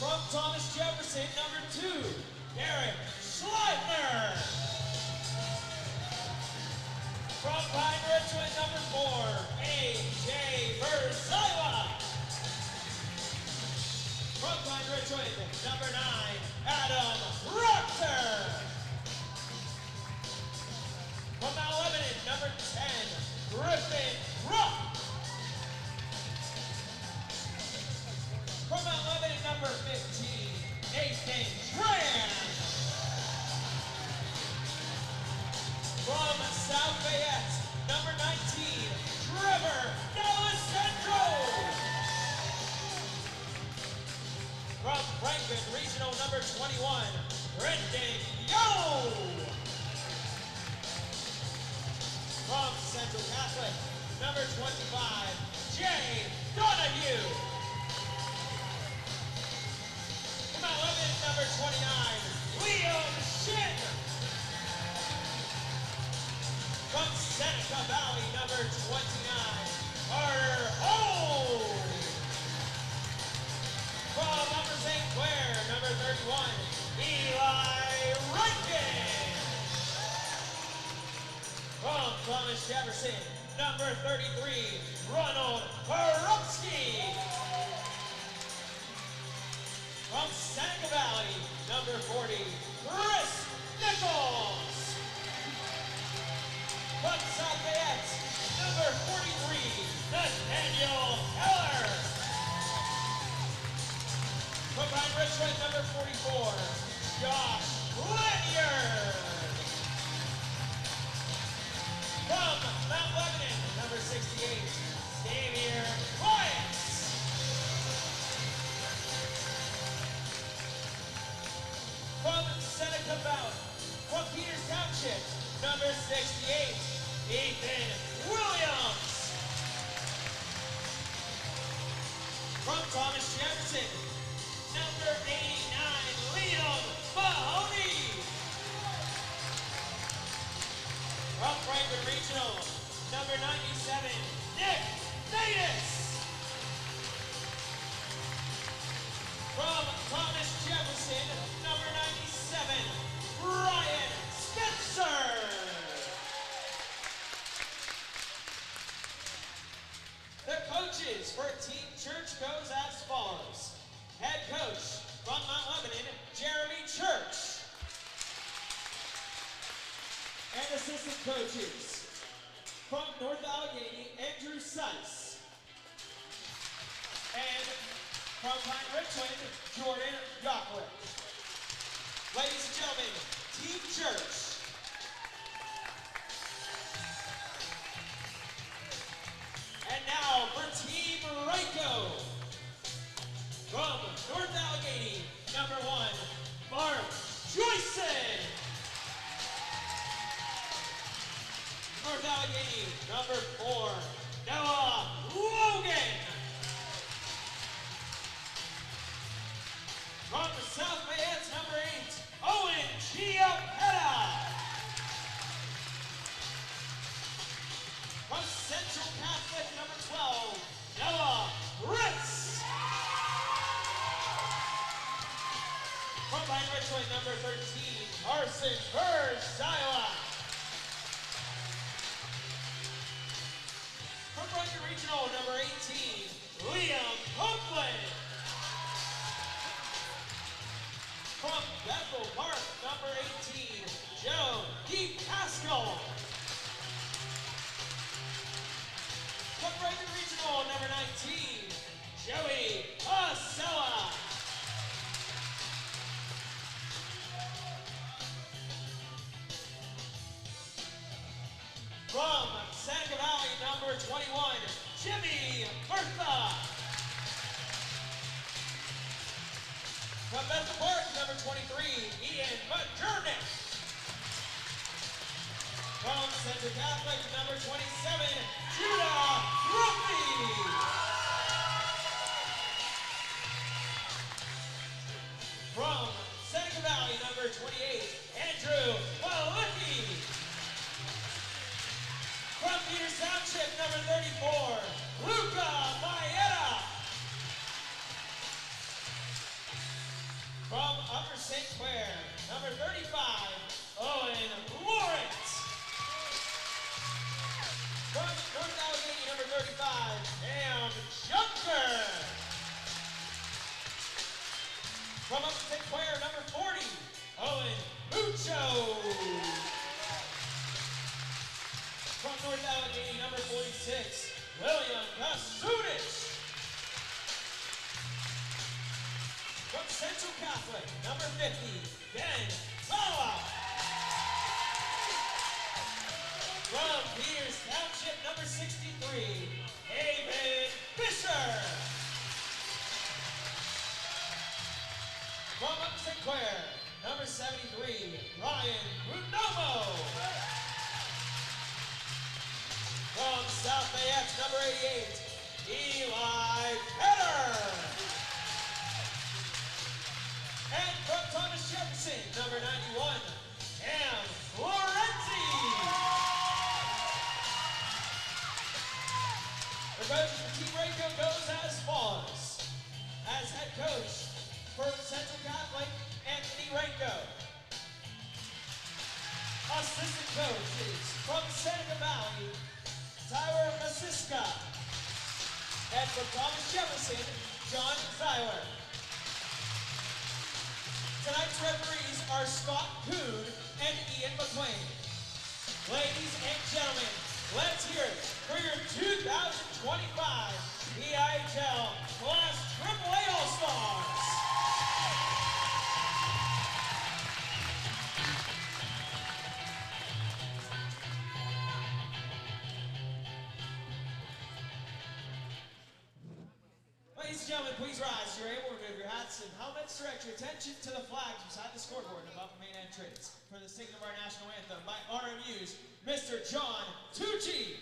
From Thomas Jefferson, number 2, Eric Schleitner. From Pine Ridgewood, number 4, A.J. Versailles. From Pine Ridgewood, number 9, Adam Proctor. From Mount Lebanon, number 10, Griffin Rupp. From Mount Lebanon, number 15, Nathan Tran. From South Fayette, number 19, Trevor D'Alessandro. From Franklin Regional, number 21, Brendan Yo. From Central Catholic, number 25, Jay Donahue. From Mount Lebanon, number 29, Liam Shin. From Seneca Valley, number 29, Carter Hole. From Upper St. Clair, number 31, Eli Rankin. From Thomas Jefferson, number 33, Ronald Karupski. From Seneca Valley, number 40, Chris Nichols. From South Fayette, number 43, Nathaniel Heller. From Pine Ridgewood, number 44, Josh Lanier. From Mount Lebanon, number 68, Xavier Wyatts. From Seneca Valley, from Peters Township, number 68, Ethan Williams. From Thomas Jefferson, number 89, Liam Mahoney. From Franklin Regional, number 97, Nick Natus. From Thomas Jefferson, number 97, Brian Spencer. The coaches for Team Church goes as follows. Head coach from Mount Lebanon, Jeremy Church. And assistant coaches from North Allegheny, Andrew Seiss. And from Pine Ridgewood, Jordan Yockler. Ladies and gentlemen, Team Church. And now for Team Ryko. From North Allegheny, number 1, Mark Joyson. North Allegheny, number 4, Noah Logan. From South Fayette, number 8, Owen Chiapetta. From Central Catholic, number 12, Noah Ritz. From Pine Ridgewood, number 13, Arson Versailles. From Franklin Regional, number 18, Liam Copeland. From Bethel Park, number 18, Joe DePascal. From Franklin Regional, number 19, Joey Acela. From Seneca Valley, number 21, Jimmy Murtha. From Bethel Park, number 23, Ian McGurnick. From Central Catholic, number 27, Judah Ruffy. From Seneca Valley, number 28, Andrew Malicki. From Peters Township, number 34, Luca Maeda. St. Clair, number 35, Owen Lawrence. From North Allegheny, number 35, Cam Junker. From Upper St. Clair, number 40, Owen Mucho. From North Allegheny, number 46, William Kasudich. From Central Catholic, number 50, Ben Sawa. From Peters Township, number 63, David Fisher. From Upper St. Clair, number 73, Ryan Runomo. From South Fayette, number 88, Eli Petter. And from Thomas Jefferson, number 91, Cam Florenzi. The coach for Team Ranko goes as follows. As head coach for Central Catholic, Anthony Ranko. Assistant coaches from Seneca Valley, Tyler Masiska. And from Thomas Jefferson, John Zyler. Tonight's referees are Scott Coon and Ian McLean. Ladies and gentlemen, let's hear it for your 2025 PIHL Class AAA All-Stars. Ladies and gentlemen, please rise. You're able to remove your hats and helmets. Direct your attention to the flags beside the scoreboard above the main entrance. For the singing of our national anthem by RMU's Mr. John Tucci.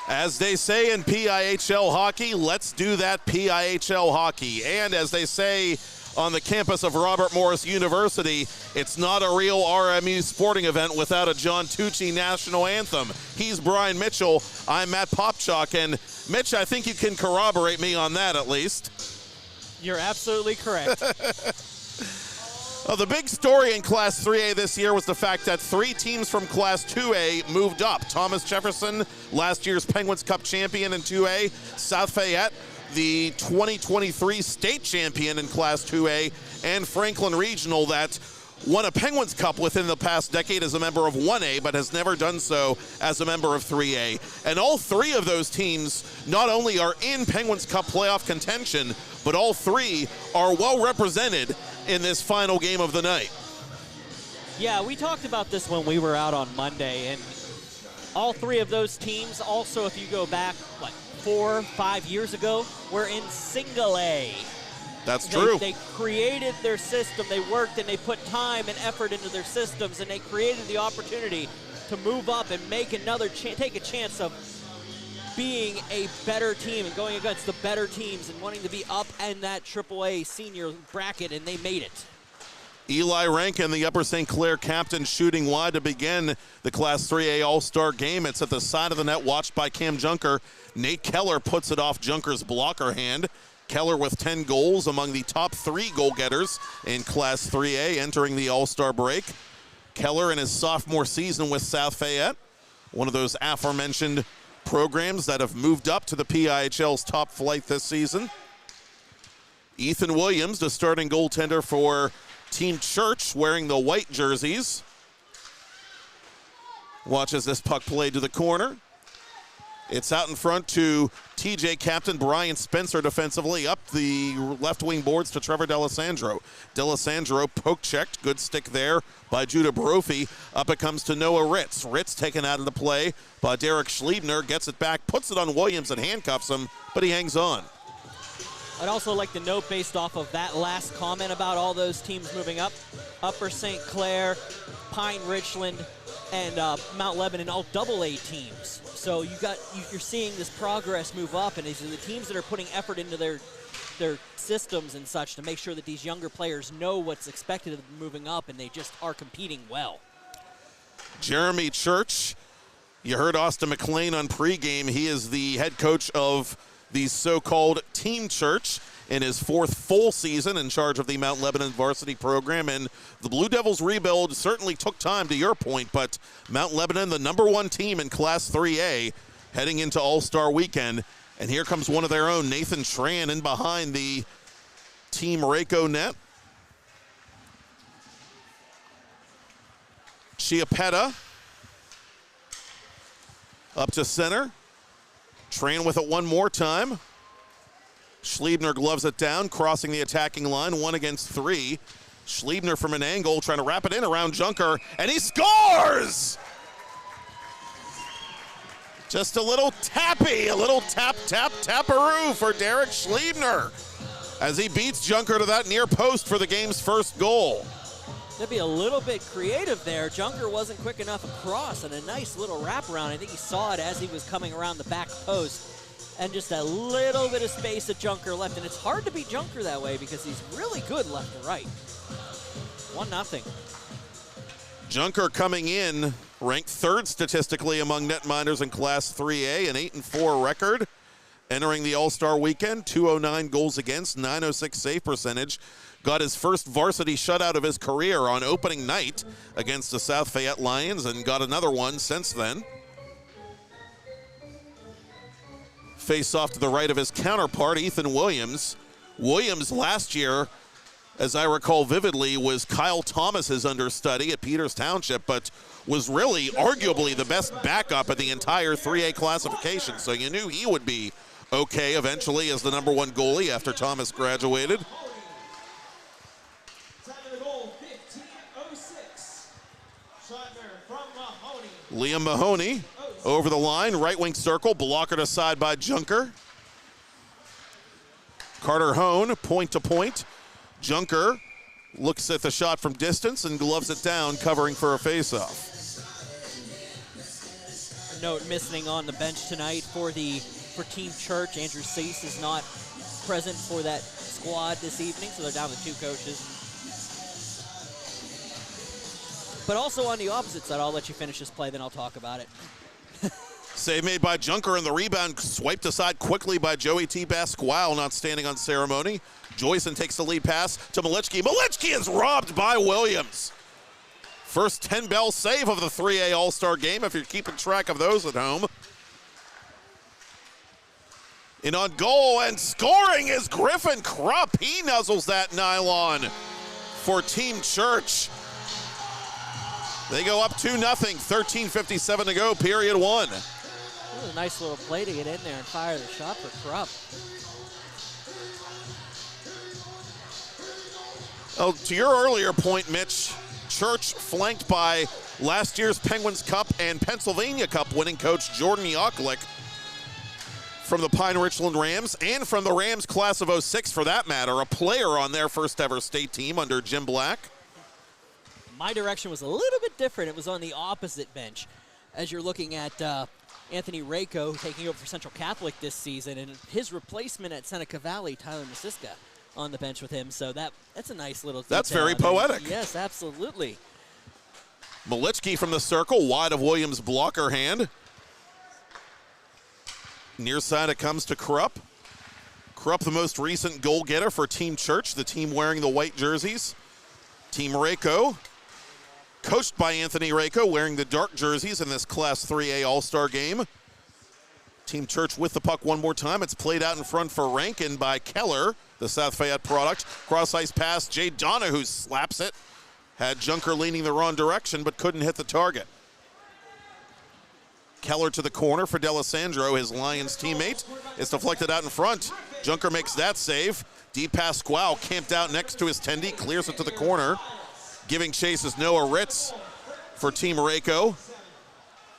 As they say in PIHL hockey, let's do that PIHL hockey. And as they say on the campus of Robert Morris University, it's not a real RMU sporting event without a John Tucci national anthem. He's Brian Mitchell. I'm Matt Popchak. And Mitch, I think you can corroborate me on that at least. You're absolutely correct. The big story in Class 3A this year was the fact that 3 teams from Class 2A moved up. Thomas Jefferson, last year's Penguins Cup champion in 2A. South Fayette, the 2023 state champion in Class 2A. And Franklin Regional, that won a Penguins Cup within the past decade as a member of 1A, but has never done so as a member of 3A. And all 3 of those teams not only are in Penguins Cup playoff contention, but all 3 are well represented in this final game of the night. Yeah, we talked about this when we were out on Monday, and all 3 of those teams also, if you go back, like 4 or 5 years ago, were in single A. That's true. They created their system, they worked and they put time and effort into their systems, and they created the opportunity to move up and make another take a chance of being a better team and going against the better teams and wanting to be up in that AAA senior bracket, and they made it. Eli Rankin, the Upper St. Clair captain, shooting wide to begin the Class 3A All-Star game. It's at the side of the net, watched by Cam Junker. Nate Keller puts it off Junker's blocker hand. Keller with 10 goals, among the top 3 goal-getters in Class 3A entering the All-Star break. Keller in his sophomore season with South Fayette, one of those aforementioned programs that have moved up to the PIHL's top flight this season. Ethan Williams, the starting goaltender for Team Church, wearing the white jerseys. Watches this puck played to the corner. It's out in front to TJ captain Brian Spencer defensively. Up the left wing boards to Trevor D'Alessandro. D'Alessandro poke checked. Good stick there by Judah Brophy. Up it comes to Noah Ritz. Ritz taken out of the play by Derek Schliebner. Gets it back, puts it on Williams and handcuffs him, but he hangs on. I'd also like to note, based off of that last comment about all those teams moving up, Upper St. Clair, Pine Richland, and Mount Lebanon, all AA teams. So you're seeing this progress move up, and these are the teams that are putting effort into their systems and such to make sure that these younger players know what's expected of them moving up, and they just are competing well. Jeremy Church, you heard Austin McLean on pregame. He is the head coach of the so-called Team Church in his 4th full season in charge of the Mount Lebanon varsity program. And the Blue Devils rebuild certainly took time, to your point, but Mount Lebanon, the #1 team in Class 3A, heading into All-Star Weekend. And here comes one of their own, Nathan Tran, in behind the Team Rayco net. Chiapetta up to center. Tran with it one more time. Schliebner gloves it down, crossing the attacking line, 1 against 3. Schliebner from an angle, trying to wrap it in around Junker, and he scores! Just a little tappy, a little taparoo for Derek Schliebner as he beats Junker to that near post for the game's first goal. To be a little bit creative there. Junker wasn't quick enough across, and a nice little wraparound. I think he saw it as he was coming around the back post, and just a little bit of space that Junker left. And it's hard to beat Junker that way because he's really good left to right. 1-0. Junker coming in, ranked 3rd statistically among netminders in Class 3A, an 8-4 record. Entering the All-Star Weekend, 209 goals against, 906 save percentage. Got his first varsity shutout of his career on opening night against the South Fayette Lions, and got another one since then. Face off to the right of his counterpart, Ethan Williams. Williams last year, as I recall vividly, was Kyle Thomas's understudy at Peters Township, but was really arguably the best backup in the entire 3A classification. So you knew he would be okay eventually as the #1 goalie after Thomas graduated. Liam Mahoney over the line, right wing circle, blockered aside by Junker. Carter Hone, point to point. Junker looks at the shot from distance and gloves it down, covering for a faceoff. A note missing on the bench tonight for Team Church. Andrew Cease is not present for that squad this evening, so they're down to 2 coaches. But also on the opposite side, I'll let you finish this play, then I'll talk about it. Save made by Junker, and the rebound swiped aside quickly by Joey T. Basquale, not standing on ceremony. Joyson takes the lead pass to Malichki. Malichki is robbed by Williams. First 10-bell save of the 3A All-Star game, if you're keeping track of those at home. In on goal and scoring is Griffin Krupp. He nuzzles that nylon for Team Church. They go up 2-0, 13:57 to go, period 1. It was a nice little play to get in there and fire the shot for Krupp. Oh, to your earlier point, Mitch, Church flanked by last year's Penguins Cup and Pennsylvania Cup winning coach Jordan Yoklik from the Pine Richland Rams, and from the Rams class of 06 for that matter, a player on their first ever state team under Jim Black. My direction was a little bit different. It was on the opposite bench. As you're looking at Anthony Rayco taking over for Central Catholic this season, and his replacement at Seneca Valley, Tyler Masiska, on the bench with him. So that's a nice little detail. That's very poetic. Yes, absolutely. Malichki from the circle, wide of Williams' blocker hand. Near side it comes to Krupp. Krupp, the most recent goal getter for Team Church, the team wearing the white jerseys. Team Rako, coached by Anthony Rako, wearing the dark jerseys in this Class 3A All-Star game. Team Church with the puck one more time. It's played out in front for Rankin by Keller, the South Fayette product. Cross-ice pass, Jay Donahue slaps it. Had Junker leaning the wrong direction, but couldn't hit the target. Keller to the corner for D'Alessandro, his Lions teammate. It's deflected out in front. Junker makes that save. Deep pass, Squall camped out next to his tendy, clears it to the corner. Giving chase is Noah Ritz for Team Rako.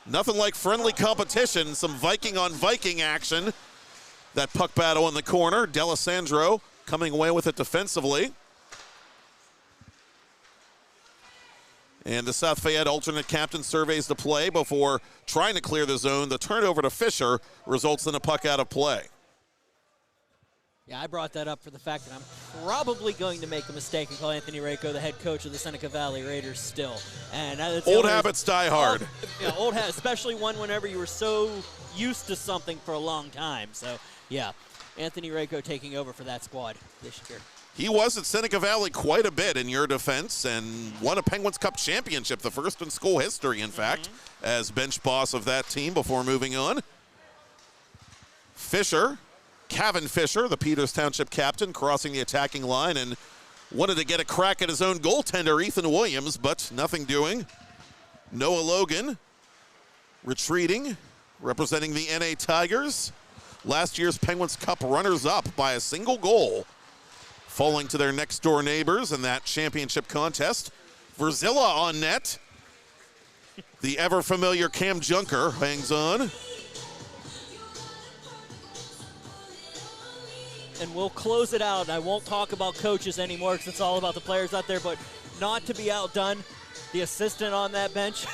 Nothing like friendly competition, some Viking on Viking action. That puck battle in the corner. D'Alessandro coming away with it defensively. And the South Fayette alternate captain surveys the play before trying to clear the zone. The turnover to Fisher results in a puck out of play. Yeah, I brought that up for the fact that I'm probably going to make a mistake and call Anthony Rako the head coach of the Seneca Valley Raiders still. And old habits die hard. Old habits, especially whenever you were so used to something for a long time. So, yeah, Anthony Rako taking over for that squad this year. He was at Seneca Valley quite a bit in your defense and won a Penguins Cup championship, the first in school history, in fact, as bench boss of that team before moving on. Fisher, Kevin Fisher, the Peters Township captain, crossing the attacking line and wanted to get a crack at his own goaltender, Ethan Williams, but nothing doing. Noah Logan retreating, representing the NA Tigers. Last year's Penguins Cup runners-up by a single goal, falling to their next-door neighbors in that championship contest. Verzilla on net. The ever-familiar Cam Junker hangs on. And we'll close it out. I won't talk about coaches anymore because it's all about the players out there, but not to be outdone, the assistant on that bench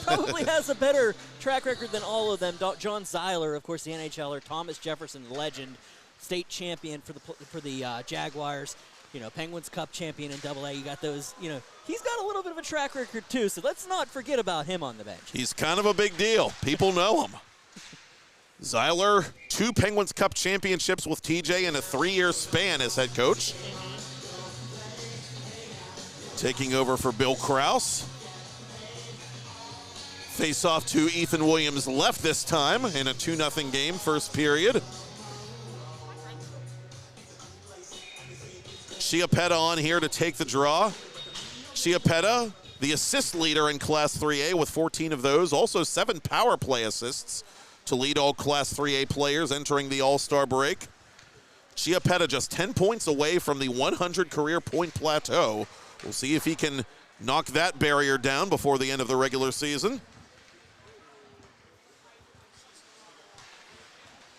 probably has a better track record than all of them. John Zeiler, of course, the NHLer, Thomas Jefferson, legend, state champion for the Jaguars, Penguins Cup champion in AA. You got those, he's got a little bit of a track record too, so let's not forget about him on the bench. He's kind of a big deal. People know him. Zeiler, 2 Penguins Cup championships with TJ in a 3-year span as head coach. Taking over for Bill Krause. Face off to Ethan Williams left this time in a 2-0 game, first period. Chiappetta on here to take the draw. Chiappetta, the assist leader in Class 3A with 14 of those. Also 7 power play assists to lead all Class 3A players entering the All-Star break. Chiappetta just 10 points away from the 100 career point plateau. We'll see if he can knock that barrier down before the end of the regular season.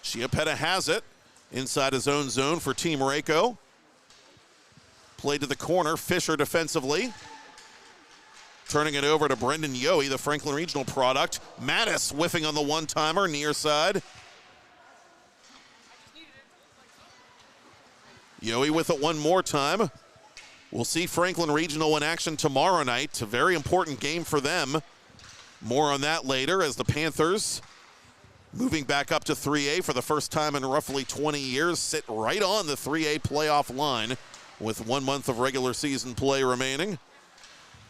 Chiappetta has it inside his own zone for Team Rako. Play to the corner, Fisher defensively. Turning it over to Brendan Yohe, the Franklin Regional product. Mattis whiffing on the one-timer, near side. Yohe with it one more time. We'll see Franklin Regional in action tomorrow night. A very important game for them. More on that later as the Panthers, moving back up to 3A for the first time in roughly 20 years, sit right on the 3A playoff line with 1 month of regular season play remaining.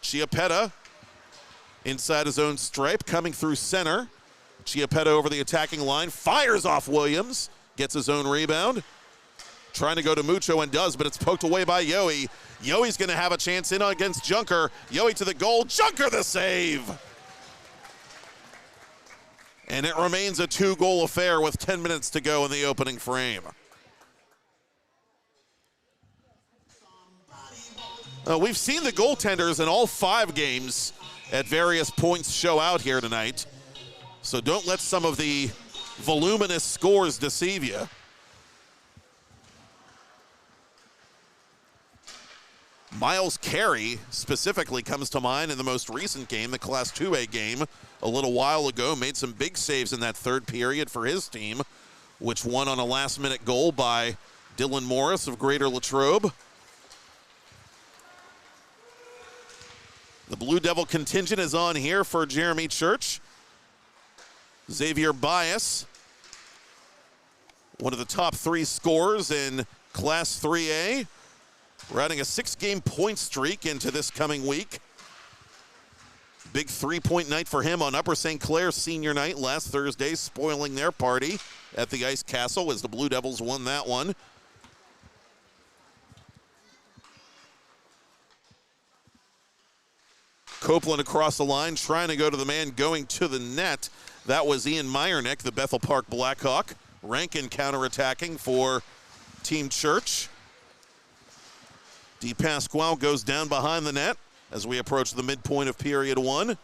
Chiappetta inside his own stripe, coming through center. Chiappetta over the attacking line, fires off Williams, gets his own rebound. Trying to go to Mucho and does, but it's poked away by Yohe. Yohe's going to have a chance in against Junker. Yohe to the goal, Junker the save! And it remains a 2-goal affair with 10 minutes to go in the opening frame. We've seen the goaltenders in all 5 games at various points show out here tonight. So don't let some of the voluminous scores deceive you. Miles Carey specifically comes to mind in the most recent game, the Class 2A game, a little while ago. Made some big saves in that third period for his team, which won on a last-minute goal by Dylan Morris of Greater Latrobe. The Blue Devil contingent is on here for Jeremy Church. Xavier Bias one of the top 3 scorers in Class 3A. Riding a 6-game point streak into this coming week. Big 3-point night for him on Upper St. Clair senior night last Thursday, spoiling their party at the Ice Castle as the Blue Devils won that one. Copeland across the line, trying to go to the man going to the net. That was Ian Meyernick, the Bethel Park Blackhawk. Rankin counterattacking for Team Church. DePasquale goes down behind the net as we approach the midpoint of period 1.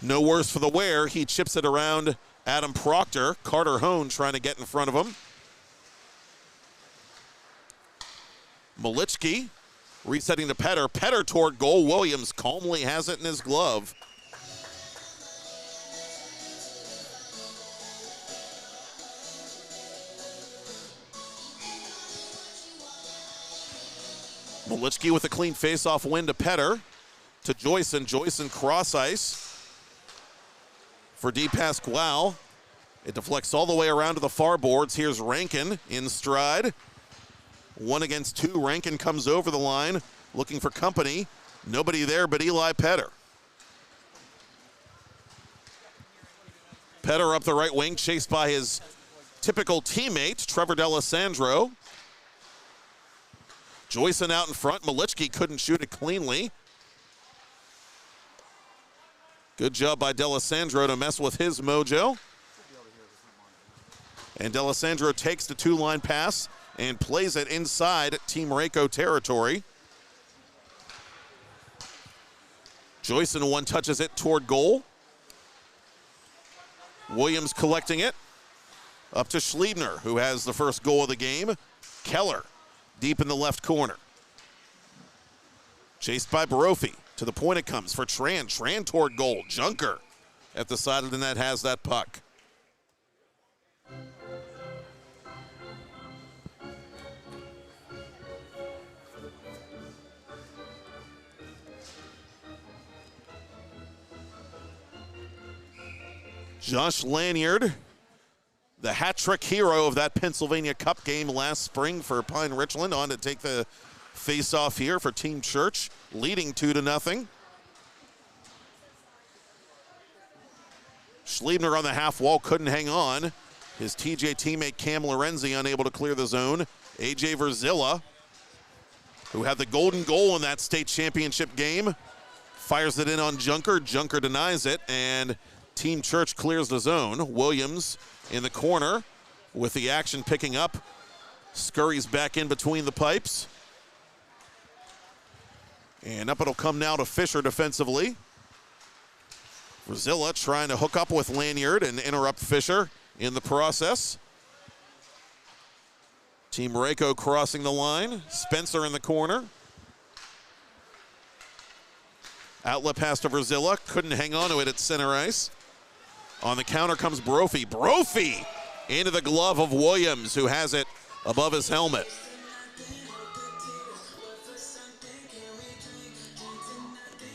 No worse for the wear. He chips it around Adam Proctor. Carter Hone trying to get in front of him. Malichki resetting to Petter. Petter toward goal. Williams calmly has it in his glove. Malichki with a clean face-off win to Petter. To Joyson. Joyson cross ice for DePasquale. It deflects all the way around to the far boards. Here's Rankin in stride. 1 against 2. Rankin comes over the line looking for company. Nobody there but Eli Petter. Petter up the right wing, chased by his typical teammate, Trevor D'Alessandro. Joyson out in front. Malichki couldn't shoot it cleanly. Good job by D'Alessandro to mess with his mojo. And D'Alessandro takes the 2-line pass and plays it inside Team Rayco territory. Joyson one touches it toward goal. Williams collecting it. Up to Schliebner, who has the first goal of the game. Keller deep in the left corner. Chased by Brophy. To the point it comes for Tran. Tran toward goal. Junker at the side of the net has that puck. Josh Lanyard, the hat-trick hero of that Pennsylvania Cup game last spring for Pine Richland, on to take the face-off here for Team Church, leading 2-0. Schliebner on the half wall, couldn't hang on. His TJ teammate Cam Lorenzi unable to clear the zone. AJ Verzilla, who had the golden goal in that state championship game, fires it in on Junker. Junker denies it, and Team Church clears the zone. Williams in the corner with the action picking up. Scurries back in between the pipes. And up it'll come now to Fisher defensively. Verzilla trying to hook up with Lanyard and interrupt Fisher in the process. Team Rayco crossing the line. Spencer in the corner. Outlet pass to Verzilla. Couldn't hang on to it at center ice. On the counter comes Brophy. Brophy into the glove of Williams, who has it above his helmet.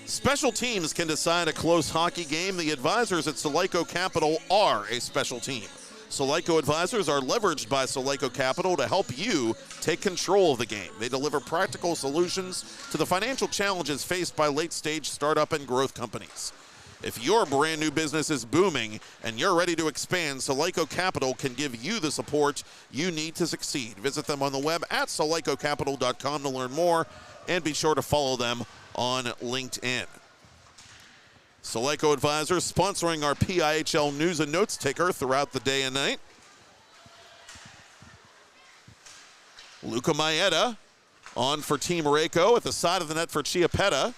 Special teams can decide a close hockey game. The advisors at Soleco Capital are a special team. Soleco advisors are leveraged by Soleco Capital to help you take control of the game. They deliver practical solutions to the financial challenges faced by late-stage startup and growth companies. If your brand new business is booming and you're ready to expand, Soleco Capital can give you the support you need to succeed. Visit them on the web at solecocapital.com to learn more, and be sure to follow them on LinkedIn. Soleco Advisors sponsoring our PIHL News and Notes ticker throughout the day and night. Luca Maeda on for Team Rayco at the side of the net for Chiappetta.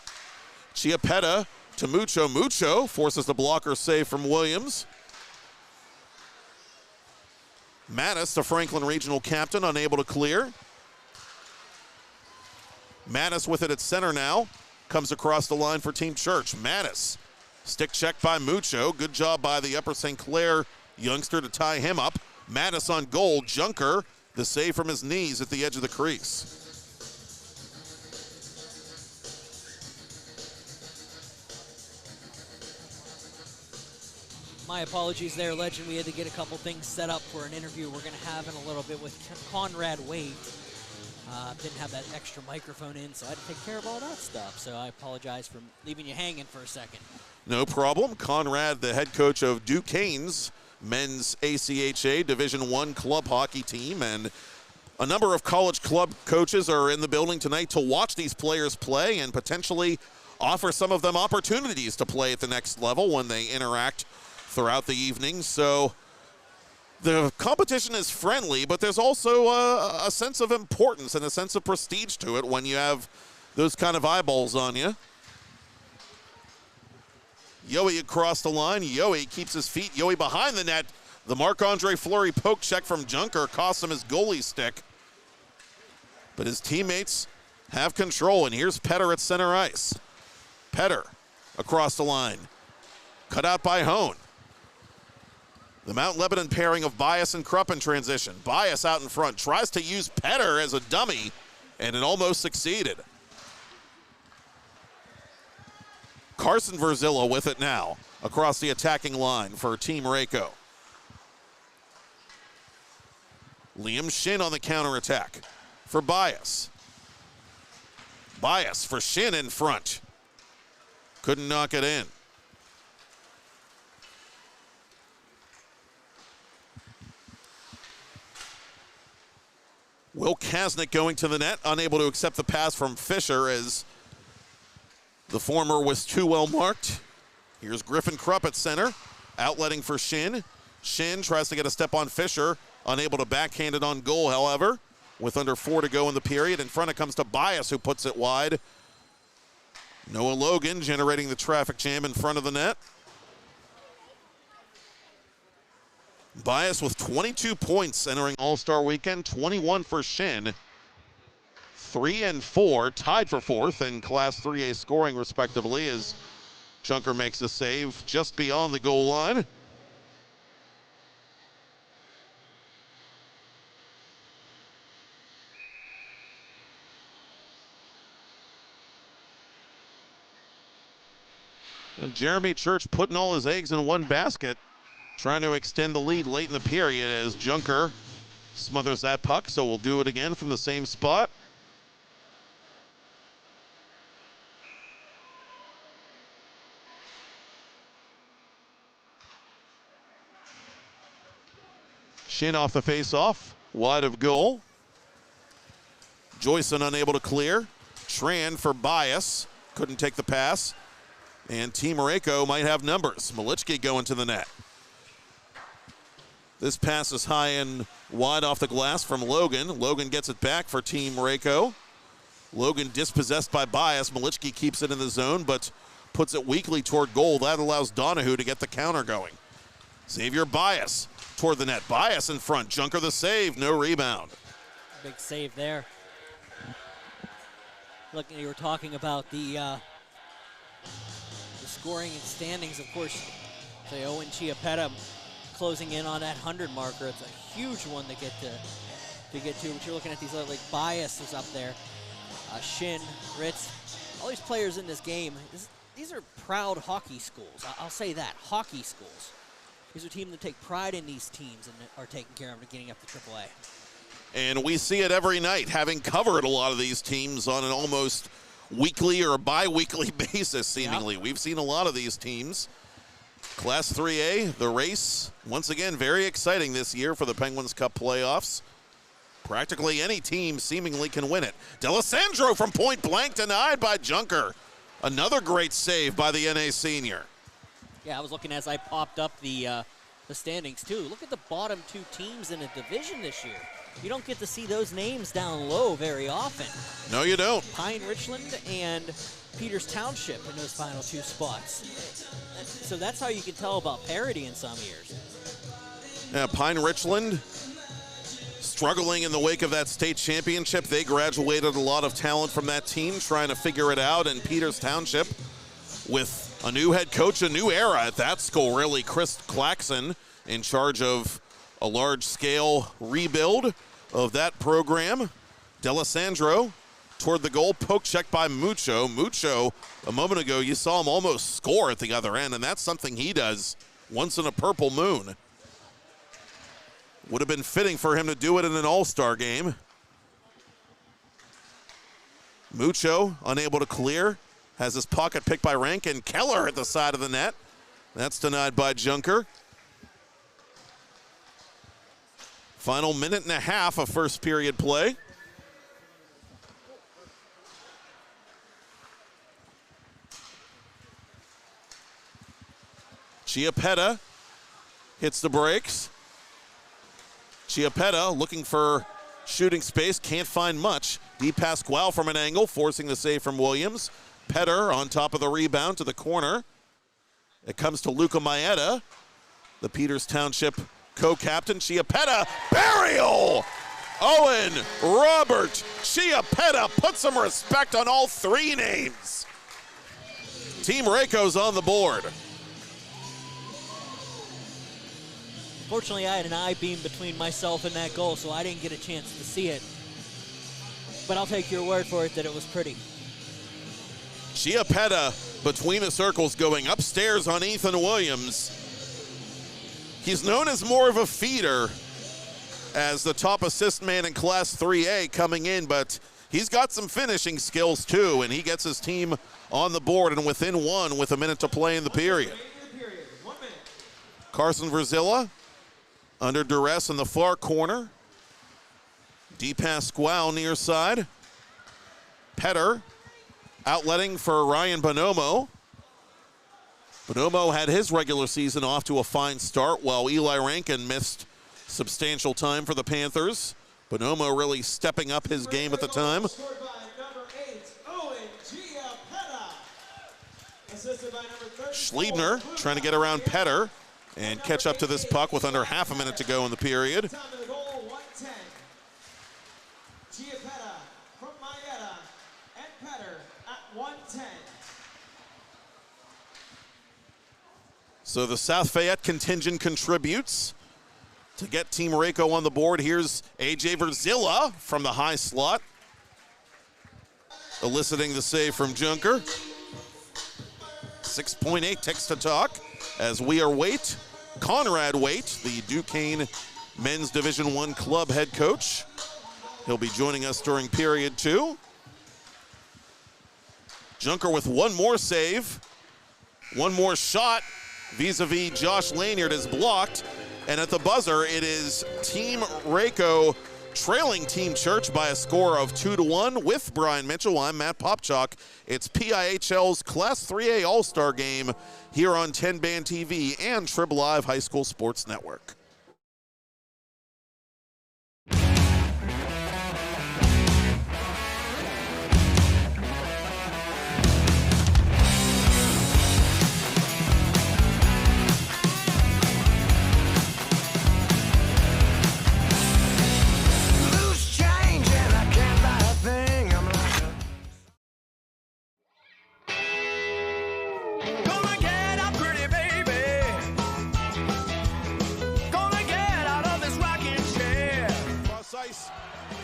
Chiappetta to Mucho. Mucho forces the blocker save from Williams. Mattis, the Franklin Regional captain, unable to clear. Mattis with it at center now. Comes across the line for Team Church. Mattis, stick check by Mucho. Good job by the Upper St. Clair youngster to tie him up. Mattis on goal. Junker, the save from his knees at the edge of the crease. My apologies there, Legend. We had to get a couple things set up for an interview we're going to have in a little bit with Conrad Waite. Didn't have that extra microphone in, so I had to take care of all that stuff. So I apologize for leaving you hanging for a second. No problem. Conrad, the head coach of Duquesne's men's ACHA Division I club hockey team, and a number of college club coaches are in the building tonight to watch these players play and potentially offer some of them opportunities to play at the next level when they interact throughout the evening. So the competition is friendly, but there's also a sense of importance and a sense of prestige to it when you have those kind of eyeballs on you. Yohe across the line. Yohe keeps his feet. Yohe behind the net. The Marc-Andre Fleury poke check from Junker costs him his goalie stick. But his teammates have control, and here's Petter at center ice. Petter across the line. Cut out by Hone. The Mount Lebanon pairing of Bias and Krupp in transition. Bias out in front, tries to use Petter as a dummy, and it almost succeeded. Carson Verzilla with it now across the attacking line for Team Rayco. Liam Shin on the counterattack for Bias. Bias for Shin in front. Couldn't knock it in. Will Kasnick going to the net, unable to accept the pass from Fisher as the former was too well marked. Here's Griffin Krupp at center, outletting for Shin. Shin tries to get a step on Fisher, unable to backhand it on goal, however, with under 4 to go in the period. In front it comes to Bias, who puts it wide. Noah Logan generating the traffic jam in front of the net. Bias with 22 points entering All-Star Weekend, 21 for Shin. 3 and 4, tied for 4th in Class 3A scoring respectively as Junker makes a save just beyond the goal line. And Jeremy Church putting all his eggs in one basket, trying to extend the lead late in the period as Junker smothers that puck, so we'll do it again from the same spot. Shin off the face-off, wide of goal. Joyson unable to clear. Tran for Bias, couldn't take the pass. And Team Rayco might have numbers. Malichki going to the net. This pass is high and wide off the glass from Logan. Logan gets it back for Team Rayco. Logan dispossessed by Bias. Malichki keeps it in the zone, but puts it weakly toward goal. That allows Donahue to get the counter going. Xavier Bias toward the net. Bias in front. Junker the save. No rebound. Big save there. Look, you were talking about the scoring and standings, of course. So Owen Chiapetta closing in on that 100 marker. It's a huge one to get to. But you're looking at these other, like Bias is up there. Shin, Ritz, all these players in this game. These are proud hockey schools. I'll say that, hockey schools. These are teams that take pride in these teams and are taking care of them getting up to AAA. And we see it every night, having covered a lot of these teams on an almost weekly or bi-weekly basis, seemingly. Yep. We've seen a lot of these teams. Class 3A, the race, once again, very exciting this year for the Penguins Cup playoffs. Practically any team seemingly can win it. D'Alessandro from point blank denied by Junker. Another great save by the NA senior. Yeah, I was looking as I popped up the standings, too. Look at the bottom 2 teams in a division this year. You don't get to see those names down low very often. No, you don't. Pine Richland and Peters Township in those final 2 spots. So that's how you can tell about parity in some years. Yeah, Pine Richland struggling in the wake of that state championship. They graduated a lot of talent from that team, trying to figure it out. And Peters Township with a new head coach, a new era at that school, really. Chris Claxon in charge of a large-scale rebuild of that program. D'Alessandro toward the goal, poke check by Mucho. Mucho, a moment ago, you saw him almost score at the other end, and that's something he does once in a purple moon. Would have been fitting for him to do it in an all-star game. Mucho unable to clear. Has his pocket picked by Rankin. Keller at the side of the net. That's denied by Junker. Final minute and a half of first period play. Chiappetta hits the brakes. Chiappetta looking for shooting space, can't find much. Deep pass Gual from an angle, forcing the save from Williams. Petter on top of the rebound to the corner. It comes to Luca Maeda, the Peters Township co-captain. Chiappetta, burial! Owen Robert Chiappetta, put some respect on all three names. Team Rayco's on the board. Fortunately, I had an I-beam between myself and that goal, so I didn't get a chance to see it. But I'll take your word for it that it was pretty. Chiappetta between the circles going upstairs on Ethan Williams. He's known as more of a feeder as the top assist man in Class 3A coming in, but he's got some finishing skills too, and he gets his team on the board and within one with a minute to play in the period. Carson Verzilla under duress in the far corner. Deep pass Gual near side. Petter outletting for Ryan Bonomo. Bonomo had his regular season off to a fine start while Eli Rankin missed substantial time for the Panthers. Bonomo really stepping up his game at the time. Scored by number 8, Owen Chiappetta. Assisted by number 34, Schliebner trying to get around Petter and catch up to this puck with under half a minute to go in the period. Time to the goal, 110. Chiappetta from Maeda and Petter at 110. So the South Fayette contingent contributes to get Team Rayco on the board. Here's AJ Verzilla from the high slot, eliciting the save from Junker. 6.8 ticks to talk as we are Waite, Conrad Waite, the Duquesne Men's Division I club head coach. He'll be joining us during period 2. Junker with one more save, one more shot vis-a-vis Josh Lanyard is blocked. And at the buzzer, it is Team Rayco trailing Team Church by a score of 2-1 with Brian Mitchell. I'm Matt Popchak. It's PIHL's Class 3A All-Star Game here on 10 Band TV and Trib Live High School Sports Network.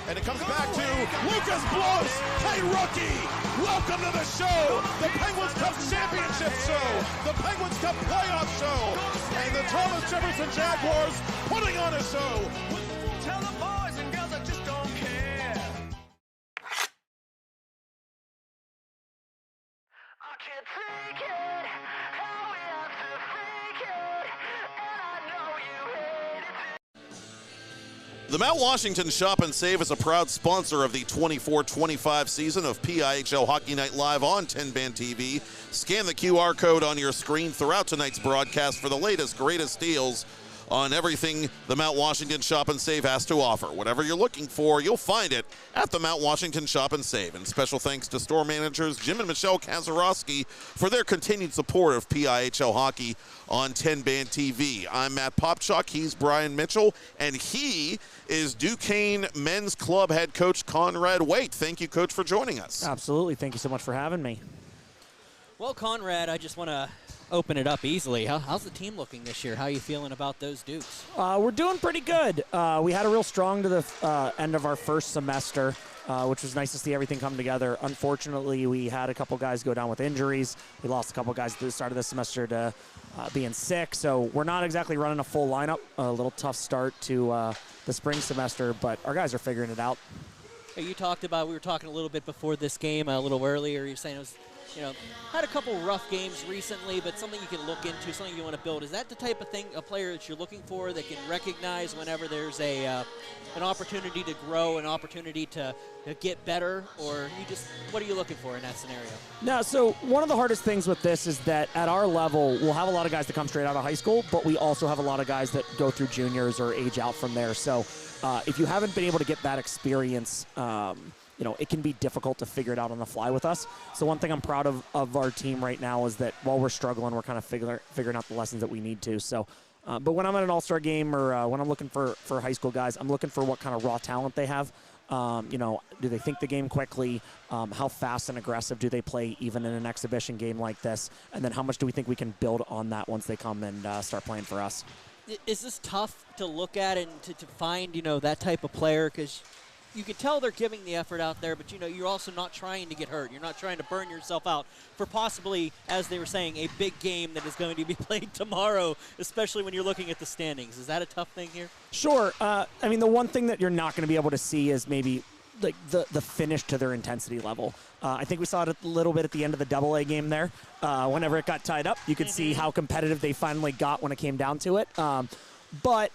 And it comes back to Lucas Blows. Hey, rookie, welcome to the show. The Penguins Cup Championship show. The Penguins Cup playoff show. And the Thomas Jefferson Jaguars putting on a show. Tell the boys and girls I just don't care. I can't take it, how we have to fake it, and I know you hate it. The Mount Washington Shop and Save is a proud sponsor of the 24-25 season of PIHL Hockey Night Live on 10 Band TV. Scan the QR code on your screen throughout tonight's broadcast for the latest, greatest deals on everything the Mount Washington Shop and Save has to offer. Whatever you're looking for, you'll find it at the Mount Washington Shop and Save. And special thanks to store managers Jim and Michelle Kazarowski for their continued support of PIHL hockey on 10 Band TV. I'm Matt Popchak, he's Brian Mitchell, and he is Duquesne Men's Club head coach Conrad Waite. Thank you, Coach, for joining us. Absolutely. Thank you so much for having me. Well, Conrad, I just want to open it up easily. How's the team looking this year? How are you feeling about those Dukes? We're doing pretty good. We had a real strong to the end of our first semester, which was nice to see everything come together. Unfortunately, we had a couple guys go down with injuries. We lost a couple guys at the start of the semester to being sick. So we're not exactly running a full lineup. A little tough start to the spring semester, but our guys are figuring it out. Hey, you talked about, we were talking a little bit before this game, a little earlier. You're saying it was, had a couple rough games recently, but something you can look into, something you want to build. Is that the type of thing, a player that you're looking for that can recognize whenever there's an opportunity to grow, an opportunity to get better, or what are you looking for in that scenario? No, so one of the hardest things with this is that at our level, we'll have a lot of guys that come straight out of high school, but we also have a lot of guys that go through juniors or age out from there. So if you haven't been able to get that experience, it can be difficult to figure it out on the fly with us. So one thing I'm proud of our team right now is that while we're struggling, we're kind of figuring out the lessons that we need to. So, but when I'm at an all-star game or when I'm looking for high school guys, I'm looking for what kind of raw talent they have. Do they think the game quickly? How fast and aggressive do they play even in an exhibition game like this? And then how much do we think we can build on that once they come and start playing for us? Is this tough to look at and to find, that type of player? Because you can tell they're giving the effort out there, but, you're also not trying to get hurt. You're not trying to burn yourself out for possibly, as they were saying, a big game that is going to be played tomorrow, especially when you're looking at the standings. Is that a tough thing here? Sure. The one thing that you're not going to be able to see is maybe like the finish to their intensity level. I think we saw it a little bit at the end of the AA game there. Whenever it got tied up, you could see how competitive they finally got when it came down to it. But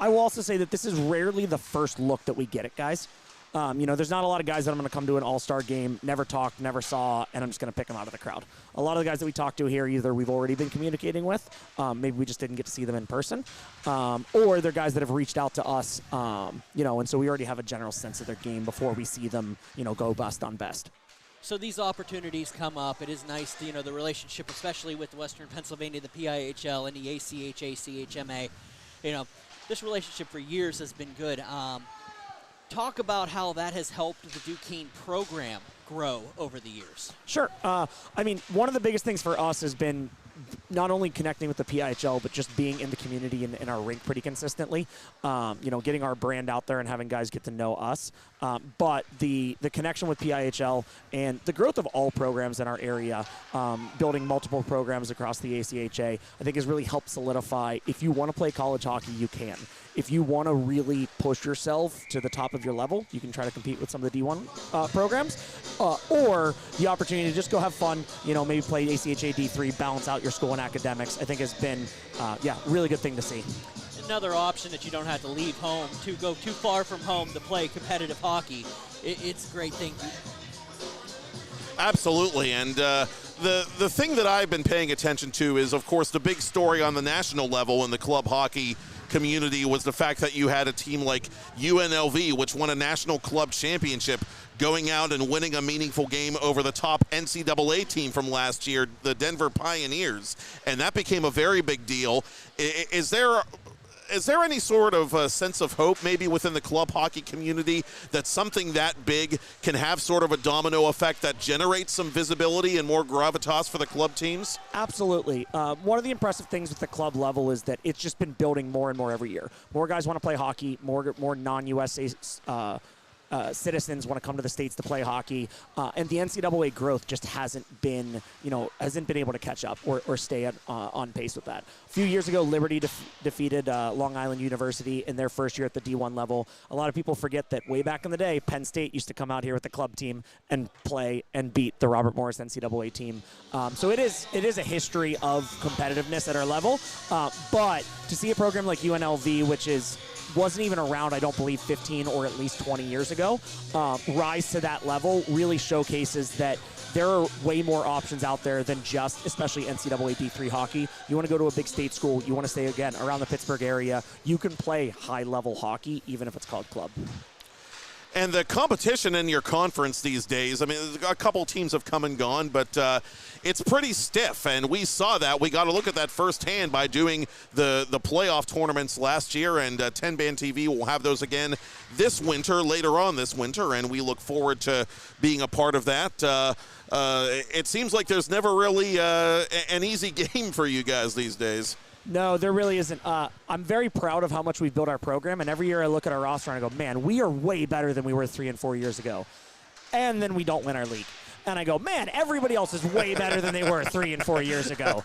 I will also say that this is rarely the first look that we get it, guys. There's not a lot of guys that I'm going to come to an all-star game, never talked, never saw, and I'm just going to pick them out of the crowd. A lot of the guys that we talk to here, either we've already been communicating with, maybe we just didn't get to see them in person, or they're guys that have reached out to us, and so we already have a general sense of their game before we see them, go best on best. So these opportunities come up. It is nice, the relationship, especially with Western Pennsylvania, the PIHL, and the ACHA, CHMA. This relationship for years has been good. Talk about how that has helped the Duquesne program grow over the years. Sure. One of the biggest things for us has been not only connecting with the PIHL, but just being in the community and in our rink pretty consistently. Getting our brand out there and having guys get to know us. But the connection with PIHL and the growth of all programs in our area, building multiple programs across the ACHA, I think has really helped solidify if you want to play college hockey, you can. If you want to really push yourself to the top of your level, you can try to compete with some of the D1 programs, or the opportunity to just go have fun, maybe play ACHA D3, balance out your school and academics, I think has been, really good thing to see. Another option that you don't have to leave home, to go too far from home to play competitive hockey. It's a great thing. Absolutely, and the thing that I've been paying attention to is, of course, the big story on the national level in the club hockey community was the fact that you had a team like UNLV, which won a national club championship, going out and winning a meaningful game over the top NCAA team from last year, the Denver Pioneers, and that became a very big deal. Is there any sort of sense of hope maybe within the club hockey community that something that big can have sort of a domino effect that generates some visibility and more gravitas for the club teams? Absolutely. One of the impressive things with the club level is that it's just been building more and more every year. More guys want to play hockey, more non-USA citizens want to come to the States to play hockey, and the NCAA growth just hasn't been able to catch up or stay on pace with that. A few years ago, Liberty defeated Long Island University in their first year at the D1 level. A lot of people forget that way back in the day, Penn State used to come out here with the club team and play and beat the Robert Morris NCAA team. So it is a history of competitiveness at our level, but to see a program like UNLV, which wasn't even around, I don't believe, 15 or at least 20 years ago, rise to that level really showcases that there are way more options out there than just, especially NCAA D3 hockey. You want to go to a big state school, you want to stay, again, around the Pittsburgh area, you can play high-level hockey, even if it's called club. And the competition in your conference these days, a couple teams have come and gone, but it's pretty stiff, and we saw that. We got to look at that firsthand by doing the playoff tournaments last year, and 10-Band TV will have those again later on this winter, and we look forward to being a part of that. It seems like there's never really an easy game for you guys these days. No, there really isn't. I'm very proud of how much we've built our program, and every year I look at our roster and I go, man, we are way better than we were 3 and 4 years ago. And then we don't win our league. and I go, man, everybody else is way better than they were 3 and 4 years ago.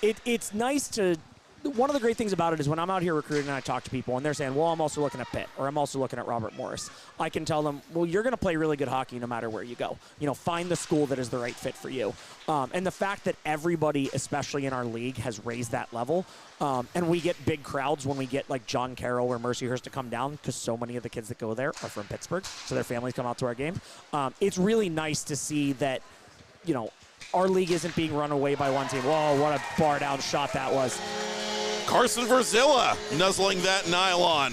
It's nice to. One of the great things about it is when I'm out here recruiting and I talk to people and they're saying, well, I'm also looking at Pitt or I'm also looking at Robert Morris. I can tell them, well, you're going to play really good hockey no matter where you go. Find the school that is the right fit for you. And the fact that everybody, especially in our league, has raised that level. And we get big crowds when we get like John Carroll or Mercyhurst to come down because so many of the kids that go there are from Pittsburgh. So their families come out to our game. It's really nice to see that, our league isn't being run away by one team. Whoa, what a bar down shot that was. Carson Verzilla nuzzling that nylon.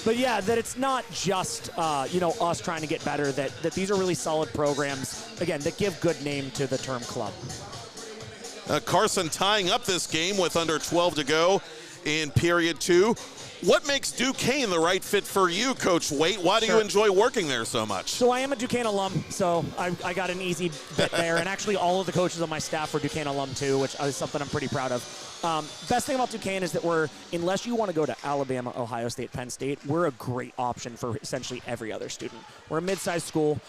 But yeah, that it's not just us trying to get better. That these are really solid programs. Again, that give good name to the term club. Carson tying up this game with under 12 to go in period 2. What makes Duquesne the right fit for you, Coach Waite? Why do you enjoy working there so much? So I am a Duquesne alum, so I got an easy bit there. And actually all of the coaches on my staff were Duquesne alum too, which is something I'm pretty proud of. Best thing about Duquesne is that unless you want to go to Alabama, Ohio State, Penn State, we're a great option for essentially every other student. We're a mid-sized school.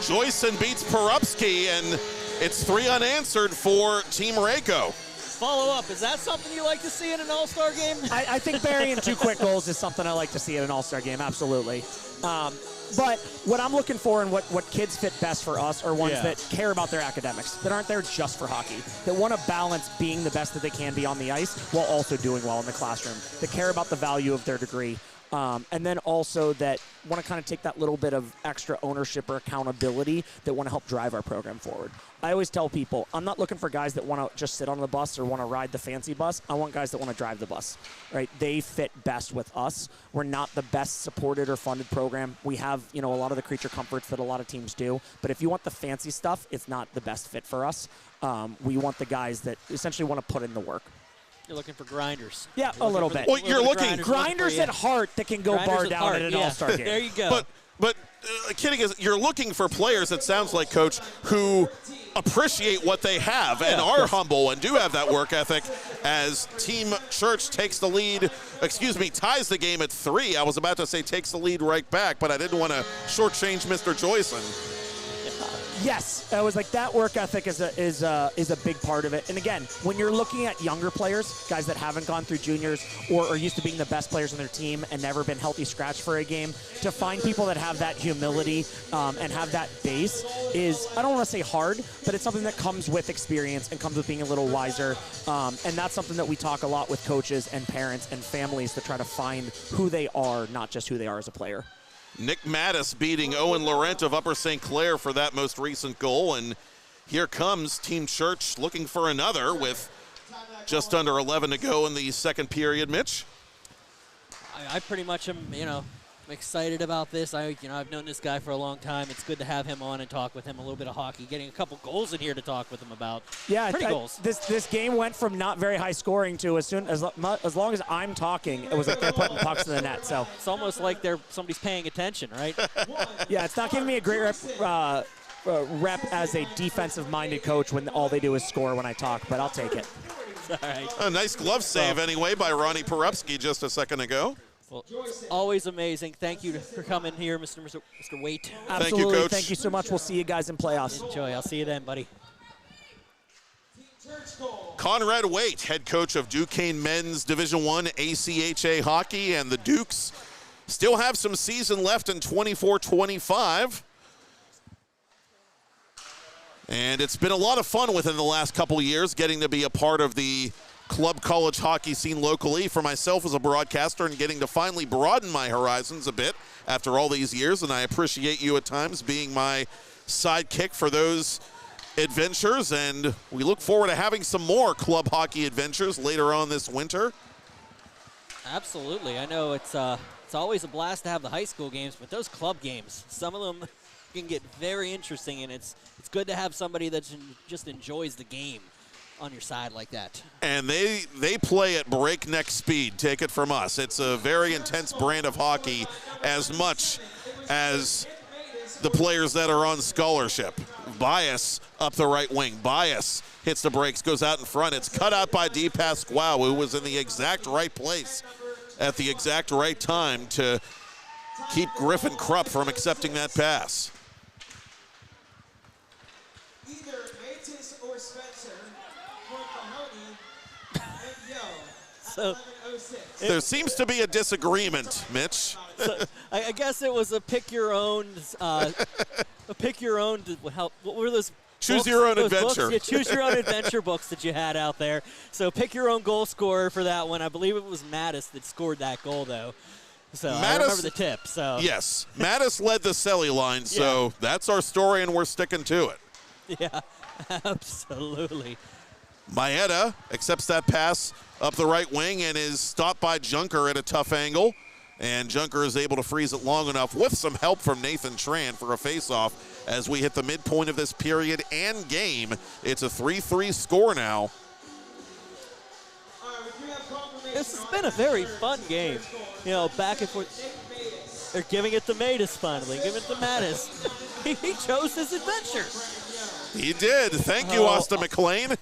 Joyson beats Porupski, and it's 3 unanswered for Team Rayco. Follow-up, is that something you like to see in an all-star game? I think burying 2 quick goals is something I like to see in an all-star game, absolutely. But what I'm looking for and what kids fit best for us are ones that care about their academics, that aren't there just for hockey, that want to balance being the best that they can be on the ice while also doing well in the classroom, that care about the value of their degree. And then also that want to kind of take that little bit of extra ownership or accountability that want to help drive our program forward. I always tell people, I'm not looking for guys that want to just sit on the bus or want to ride the fancy bus. I want guys that want to drive the bus, right? They fit best with us. We're not the best supported or funded program. We have, a lot of the creature comforts that a lot of teams do. But if you want the fancy stuff, it's not the best fit for us. We want the guys that essentially want to put in the work. You're looking for grinders. Yeah, a little bit. Well, you're looking grinders at heart that can go bar down at an all-star game. There you go. But kidding is, you're looking for players, it sounds like, Coach, who appreciate what they have and are humble and do have that work ethic as Team Church ties the game at 3. I was about to say takes the lead right back, but I didn't want to shortchange Mr. Joyson. Yes, I was like that work ethic is a big part of it. And again, when you're looking at younger players, guys that haven't gone through juniors or are used to being the best players on their team and never been healthy scratch for a game, to find people that have that humility and have that base is, I don't want to say hard, but it's something that comes with experience and comes with being a little wiser. And that's something that we talk a lot with coaches and parents and families to try to find who they are, not just who they are as a player. Nick Mattis beating Owen Laurent of Upper St. Clair for that most recent goal. And here comes Team Church looking for another with just under 11 to go in the second period. Mitch? I pretty much am, I'm excited about this. I've known this guy for a long time. It's good to have him on and talk with him a little bit of hockey. Getting a couple goals in here to talk with him about. Yeah, pretty goals. This game went from not very high scoring to as long as I'm talking, it was like they're putting pucks in the net. So it's almost like somebody's paying attention, right? Yeah, it's not giving me a great rep as a defensive-minded coach when all they do is score when I talk, but I'll take it. All right. A nice glove save anyway by Ronnie Porupski just a second ago. Well, always amazing. Thank you for coming here, Mr. Waite. Absolutely. Thank you, Coach. Thank you so much. We'll see you guys in playoffs. Enjoy. I'll see you then, buddy. Conrad Waite, head coach of Duquesne men's Division I ACHA hockey, and the Dukes still have some season left in 24-25. And it's been a lot of fun within the last couple years getting to be a part of the club college hockey scene locally for myself as a broadcaster and getting to finally broaden my horizons a bit after all these years. And I appreciate you at times being my sidekick for those adventures. And we look forward to having some more club hockey adventures later on this winter. Absolutely. I know it's always a blast to have the high school games, but those club games, some of them can get very interesting, and it's good to have somebody that just enjoys the game on your side like that. And they play at breakneck speed, take it from us. It's a very intense brand of hockey, as much as the players that are on scholarship. Bias up the right wing. Bias hits the brakes, goes out in front. It's cut out by D. Pasquale, who was in the exact right place at the exact right time to keep Griffin Krupp from accepting that pass. Either Matis or Spencer for Mahoney and Yo at 11:06. So There seems to be a disagreement, Mitch. so I guess it was a pick your own. What were those? Choose books? your own Those books? adventure. Yeah, choose your own adventure books that you had out there. So pick your own goal scorer for that one. I believe it was Mattis that scored that goal, though. So I remember the tip. So Yes, Mattis led the Selly line, so that's our story, and we're sticking to it. yeah, absolutely. Maeda accepts that pass up the right wing and is stopped by Junker at a tough angle. And Junker is able to freeze it long enough with some help from Nathan Tran for a faceoff as we hit the midpoint of this period and game. It's a 3-3 score now. This has been a very fun game. You know, back and forth. They're giving it to Matis finally, giving it to Mattis. He chose his adventure. He did. Thank you, Austin McLean.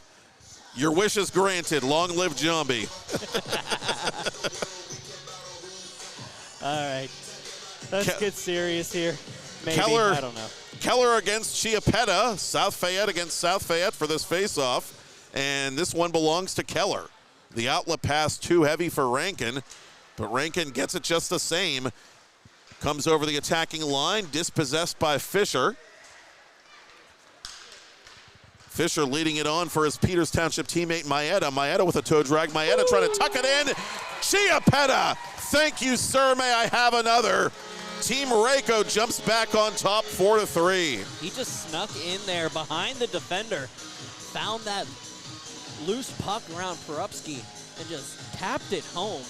Your wish is granted. Long live Jambi. All right. Let's get serious here. Maybe. Keller, I don't know. Keller against Chiappetta. South Fayette against South Fayette for this faceoff. And this one belongs to Keller. The outlet pass too heavy for Rankin, but Rankin gets it just the same. Comes over the attacking line, dispossessed by Fisher. Fisher leading it on for his Peters Township teammate Maeda. Maeda with a toe drag. Maeda trying to tuck it in. Chiappetta! Thank you, sir. May I have another? Team Reiko jumps back on top 4-3. He just snuck in there behind the defender, found that loose puck around Perupski, and just tapped it home.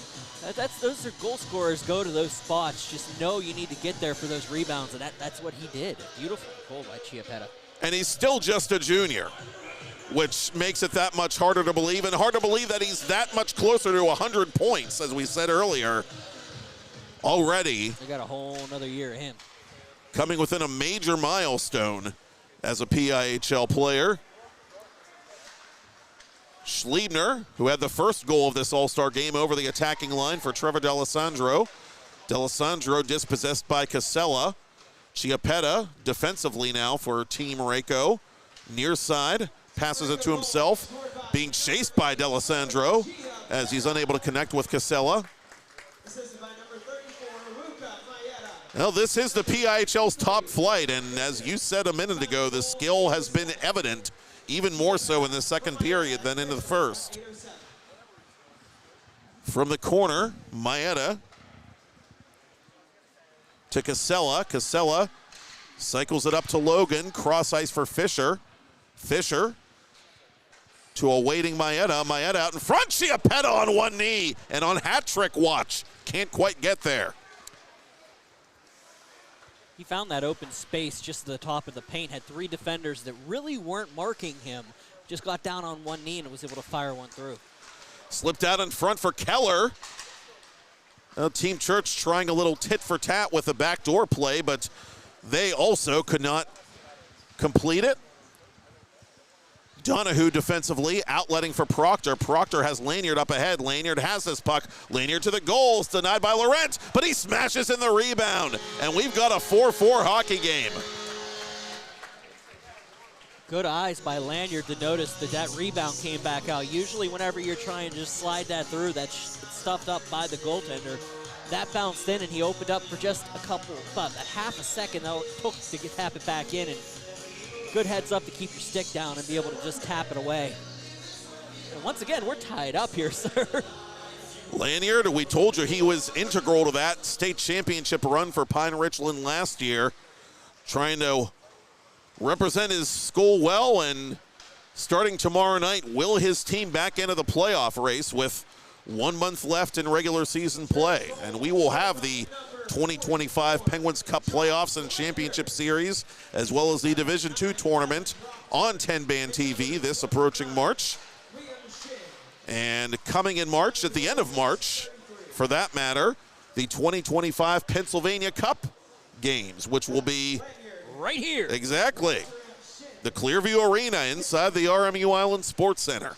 Those are goal scorers go to those spots. Just know you need to get there for those rebounds, and that's what he did. A beautiful goal by Chiappetta. And he's still just a junior, which makes it that much harder to believe, and hard to believe that he's that much closer to 100 points, as we said earlier. Already They got a whole another year of him. coming within a major milestone as a PIHL player. Schliebner, who had the first goal of this All-Star game over the attacking line for Trevor D'Alessandro. D'Alessandro dispossessed by Casella. Chiappetta defensively now for Team Reiko. Near side, passes it to himself. Being chased by D'Alessandro as he's unable to connect with Casella. Well, this is the PIHL's top flight, and as you said a minute ago, the skill has been evident, even more so in the second period than into the first. From the corner, Maeda to Casella. Casella cycles it up to Logan. Cross ice for Fisher. Fisher to a waiting Maeda. Maeda out in front. Chiappetta on one knee and on hat trick watch. Can't quite get there. He found that open space just at the top of the paint, had three defenders that really weren't marking him. Just got down on one knee and was able to fire one through. Slipped out in front for Keller. Well, Team Church trying a little tit for tat with the backdoor play, but they also could not complete it. Donahue defensively, outletting for Proctor. Proctor has Lanyard up ahead. Lanyard has this puck. Lanyard to the goals, denied by Laurent, but he smashes in the rebound. And we've got a 4-4 hockey game. Good eyes by Lanyard to notice that rebound came back out. Usually whenever you're trying to just slide that through, that's stuffed up by the goaltender. That bounced in and he opened up for just about a half a second that it took to tap it back in. And good heads up to keep your stick down and be able to just tap it away. And once again, we're tied up here, sir. Lanyard, we told you he was integral to that state championship run for Pine Richland last year. Trying to represent his school well, and starting tomorrow night, will his team back into the playoff race with 1 month left in regular season play. And we will have the 2025 Penguins Cup playoffs and championship series, as well as the Division II tournament on 10-band TV this approaching March. And coming in March, at the end of March, for that matter, the 2025 Pennsylvania Cup games, which will be right here. Exactly. The Clearview Arena inside the RMU Island Sports Center.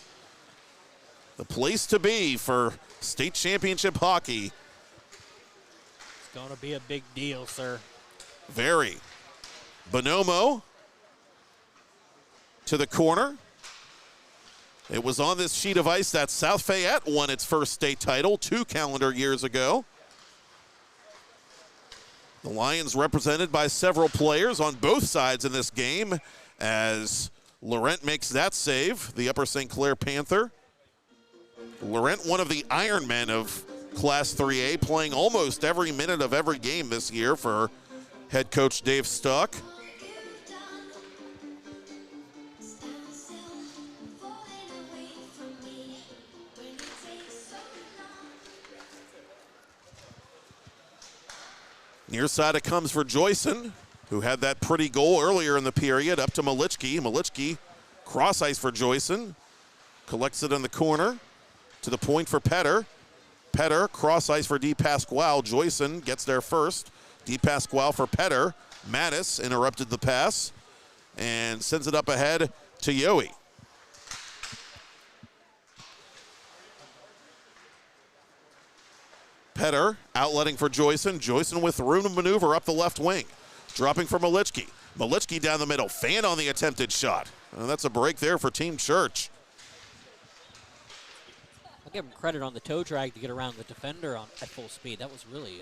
The place to be for state championship hockey. Going to be a big deal, sir. Very. Bonomo to the corner. It was on this sheet of ice that South Fayette won its first state title 2 calendar years ago. The Lions represented by several players on both sides in this game as Laurent makes that save, the Upper St. Clair Panther. Laurent, one of the Iron Men of Class 3A, playing almost every minute of every game this year for head coach Dave Stuck. Near side it comes for Joyson, who had that pretty goal earlier in the period, up to Malichki. Malichki, cross ice for Joyson, collects it in the corner, to the point for Petter. Petter, cross ice for D. Pasquale. Joyson gets there first. D. Pasquale for Petter. Mattis interrupted the pass and sends it up ahead to Yowie. Petter outletting for Joyson. Joyson with room to maneuver up the left wing. Dropping for Malichki. Malichki down the middle. Fan on the attempted shot. That's a break there for Team Church. I'll give him credit on the toe drag to get around the defender at full speed. That was really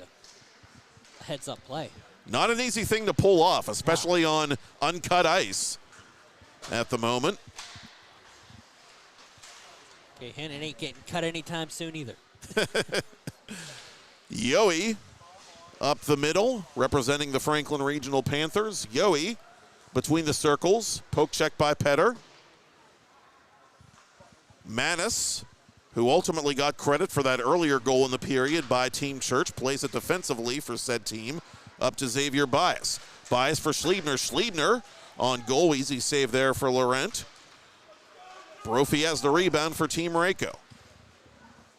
a heads-up play. Not an easy thing to pull off, especially on uncut ice at the moment. Okay, Hannon ain't getting cut anytime soon either. Yowie up the middle, representing the Franklin Regional Panthers. Yowie between the circles, poke check by Petter. Mattis, who ultimately got credit for that earlier goal in the period by Team Church, plays it defensively for said team, up to Xavier Bias. Bias for Schliebner. Schliebner on goal, easy save there for Laurent. Brophy has the rebound for Team Rako.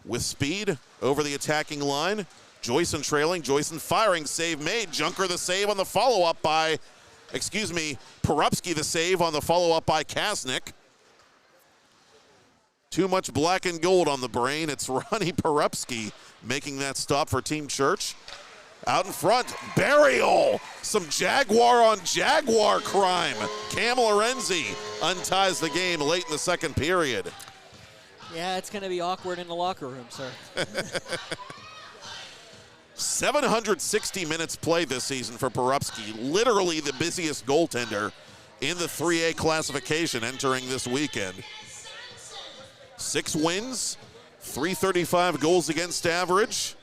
With speed over the attacking line, Joyson trailing, Joyson firing, save made. Junker the save on the follow-up by, Porupski the save on the follow-up by Kasnick. Too much black and gold on the brain. It's Ronnie Porupski making that stop for Team Church. Out in front, burial. Some Jaguar on Jaguar crime. Cam Lorenzi unties the game late in the second period. Yeah, it's going to be awkward in the locker room, sir. 760 minutes played this season for Porupski. Literally the busiest goaltender in the 3A classification entering this weekend. 6 wins, 335 goals against average,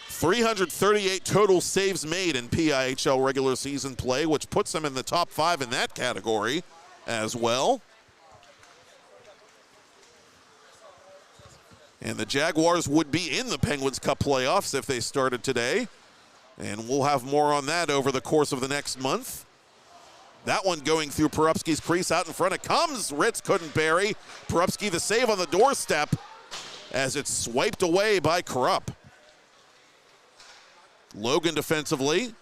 338 total saves made in PIHL regular season play, which puts him in the top 5 in that category as well. And the Jaguars would be in the Penguins Cup playoffs if they started today. And we'll have more on that over the course of the next month. That one going through Porupski's crease. Out in front it comes. Ritz couldn't bury. Porupski the save on the doorstep as it's swiped away by Krupp. Logan defensively.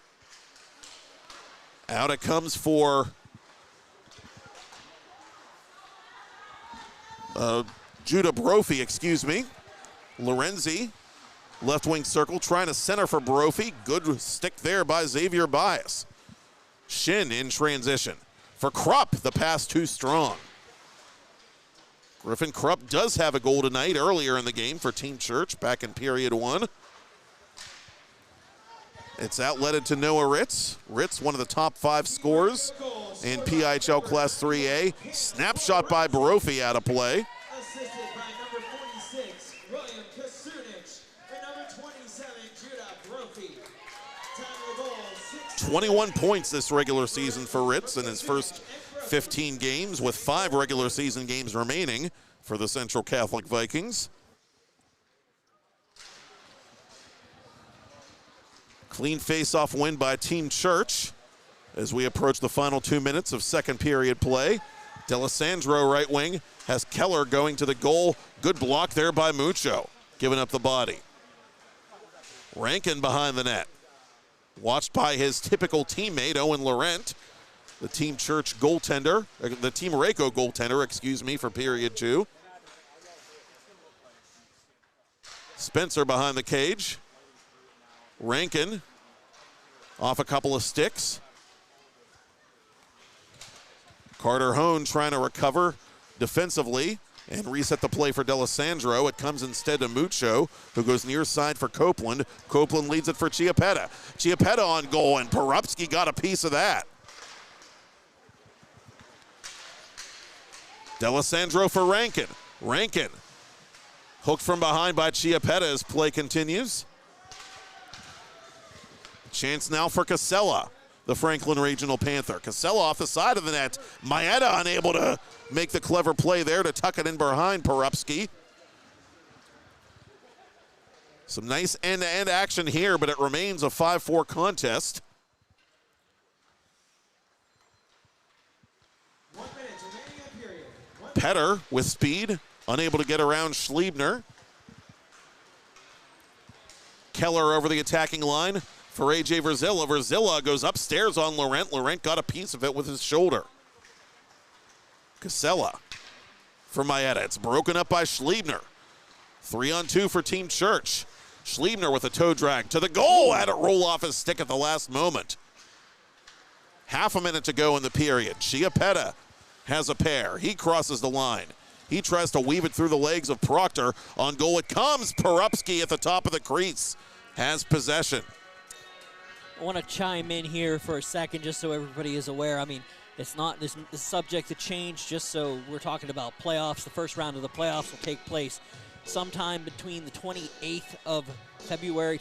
Out it comes for Judah Brophy, Lorenzi, left wing circle, trying to center for Brophy. Good stick there by Xavier Bias. Shin in transition. For Krupp, the pass too strong. Griffin Krupp does have a goal tonight earlier in the game for Team Church back in period 1. It's outletted to Noah Ritz. Ritz, one of the top 5 scorers in PIHL Class 3A. Snapshot by Brophy out of play. Assisted by number 46, William Kasunich, and number 27, Judah Brophy. Time of the goal, 21 points this regular season for Ritz in his first 15 games, with 5 regular season games remaining for the Central Catholic Vikings. Clean face-off win by Team Church as we approach the final 2 minutes of second period play. D'Alessandro right wing has Keller going to the goal. Good block there by Mucho, giving up the body. Rankin behind the net. Watched by his typical teammate, Owen Laurent, the Team Church goaltender, the Team Rako goaltender, for period 2. Spencer behind the cage. Rankin off a couple of sticks. Carter Hone trying to recover defensively and reset the play for D'Alessandro. It comes instead to Mucho, who goes near side for Copeland. Copeland leads it for Chiappetta. Chiappetta on goal, and Porupski got a piece of that. D'Alessandro for Rankin. Rankin hooked from behind by Chiappetta as play continues. Chance now for Casella, the Franklin Regional Panther. Casella off the side of the net. Maeda unable to make the clever play there to tuck it in behind Porupski. Some nice end-to-end action here, but it remains a 5-4 contest. 1 minute remaining in the period. Petter with speed, unable to get around Schliebner. Keller over the attacking line for A.J. Verzilla. Verzilla goes upstairs on Laurent. Laurent got a piece of it with his shoulder. Casella for Maeda. It's broken up by Schliebner. 3-on-2 for Team Church. Schliebner with a toe drag to the goal. Had it roll off his stick at the last moment. Half a minute to go in the period. Chiappetta has a pair. He crosses the line. He tries to weave it through the legs of Proctor. On goal it comes. Porupski at the top of the crease has possession. I want to chime in here for a second just so everybody is aware. I mean, it's not this is subject to change, just so we're talking about playoffs. The first round of the playoffs will take place sometime between the 27th of February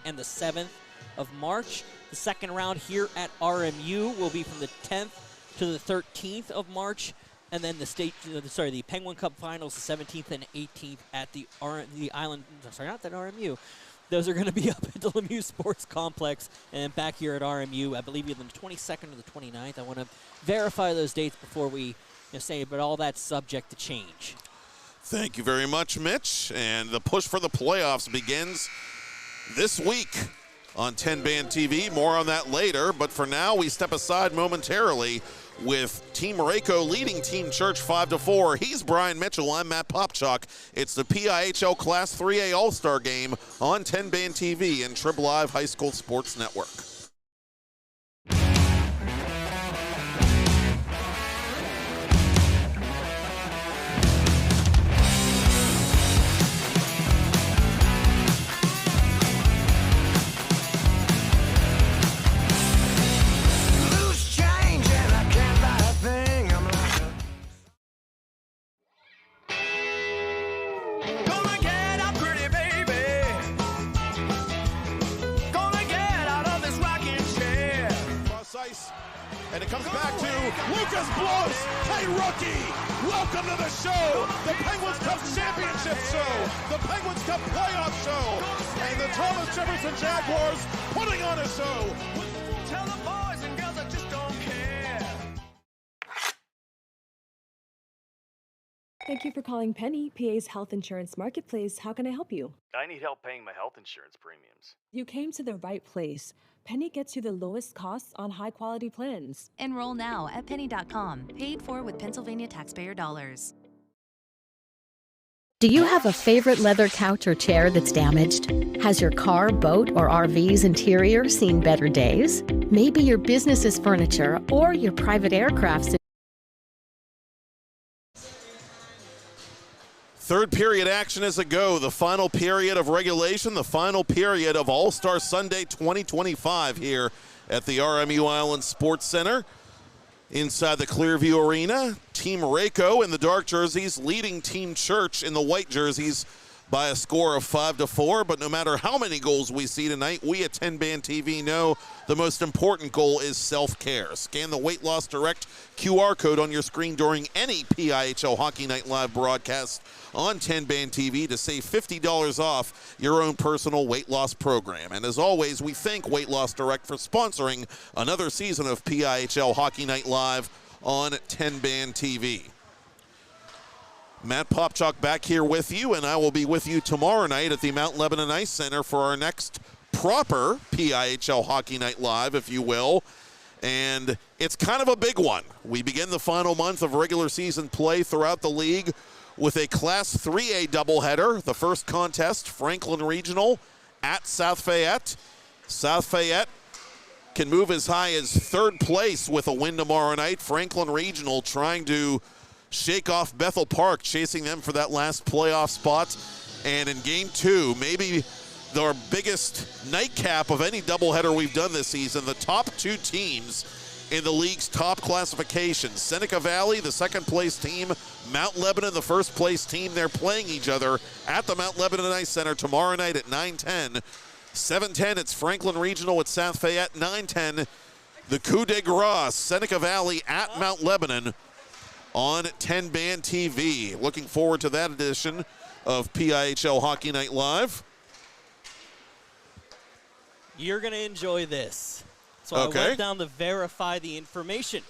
and the 7th of March. The second round here at RMU will be from the 10th to the 13th of March. And then the Penguin Cup Finals, the 17th and 18th at the Island, not that RMU. Those are going to be up at the Lemieux Sports Complex and back here at RMU, I believe either the 22nd or the 29th. I want to verify those dates before we say, but all that's subject to change. Thank you very much, Mitch. And the push for the playoffs begins this week on 10-Band TV. More on that later, but for now, we step aside momentarily with Team Rayco leading Team Church 5-4. He's Brian Mitchell. I'm Matt Popchak. It's the PIHL Class 3A All-Star Game on 10-Band TV and Trib Live High School Sports Network. And it comes back to Lucas Blows. Hey, rookie, welcome to the show. The Penguins Cup Championship Show. The Penguins Cup Playoff Show. And the Thomas Jefferson Jaguars putting on a show. Tell the boys and girls I just don't care. Thank you for calling Penny, PA's health insurance marketplace. How can I help you? I need help paying my health insurance premiums. You came to the right place. Penny gets you the lowest costs on high-quality plans. Enroll now at penny.com. Paid for with Pennsylvania taxpayer dollars. Do you have a favorite leather couch or chair that's damaged? Has your car, boat, or RV's interior seen better days? Maybe your business's furniture or your private aircraft's. Third period action is a go. The final period of regulation, the final period of All-Star Sunday 2025 here at the RMU Island Sports Center. Inside the Clearview Arena, Team Rayco in the dark jerseys leading Team Church in the white jerseys by a score of 5-4. But no matter how many goals we see tonight, we at 10-Band TV know the most important goal is self-care. Scan the Weight Loss Direct QR code on your screen during any PIHL Hockey Night Live broadcast on 10-Band TV to save $50 off your own personal weight loss program. And as always, we thank Weight Loss Direct for sponsoring another season of PIHL Hockey Night Live on 10-Band TV. Matt Popchak back here with you, and I will be with you tomorrow night at the Mount Lebanon Ice Center for our next proper PIHL Hockey Night Live, if you will. And it's kind of a big one. We begin the final month of regular season play throughout the league with a Class 3A doubleheader. The first contest, Franklin Regional at South Fayette. South Fayette can move as high as third place with a win tomorrow night. Franklin Regional trying to shake off Bethel Park, chasing them for that last playoff spot. And in game 2, maybe our biggest nightcap of any doubleheader we've done this season, the top 2 teams in the league's top classification. Seneca Valley, the second place team, Mount Lebanon, the first place team. They're playing each other at the Mount Lebanon Ice Center tomorrow night at 9:10. 7:10, it's Franklin Regional at South Fayette. 9:10, the Coup de Grace, Seneca Valley at Mount Lebanon on 10 Band TV. Looking forward to that edition of PIHL Hockey Night Live. You're going to enjoy this. So Okay. I went down to verify the information.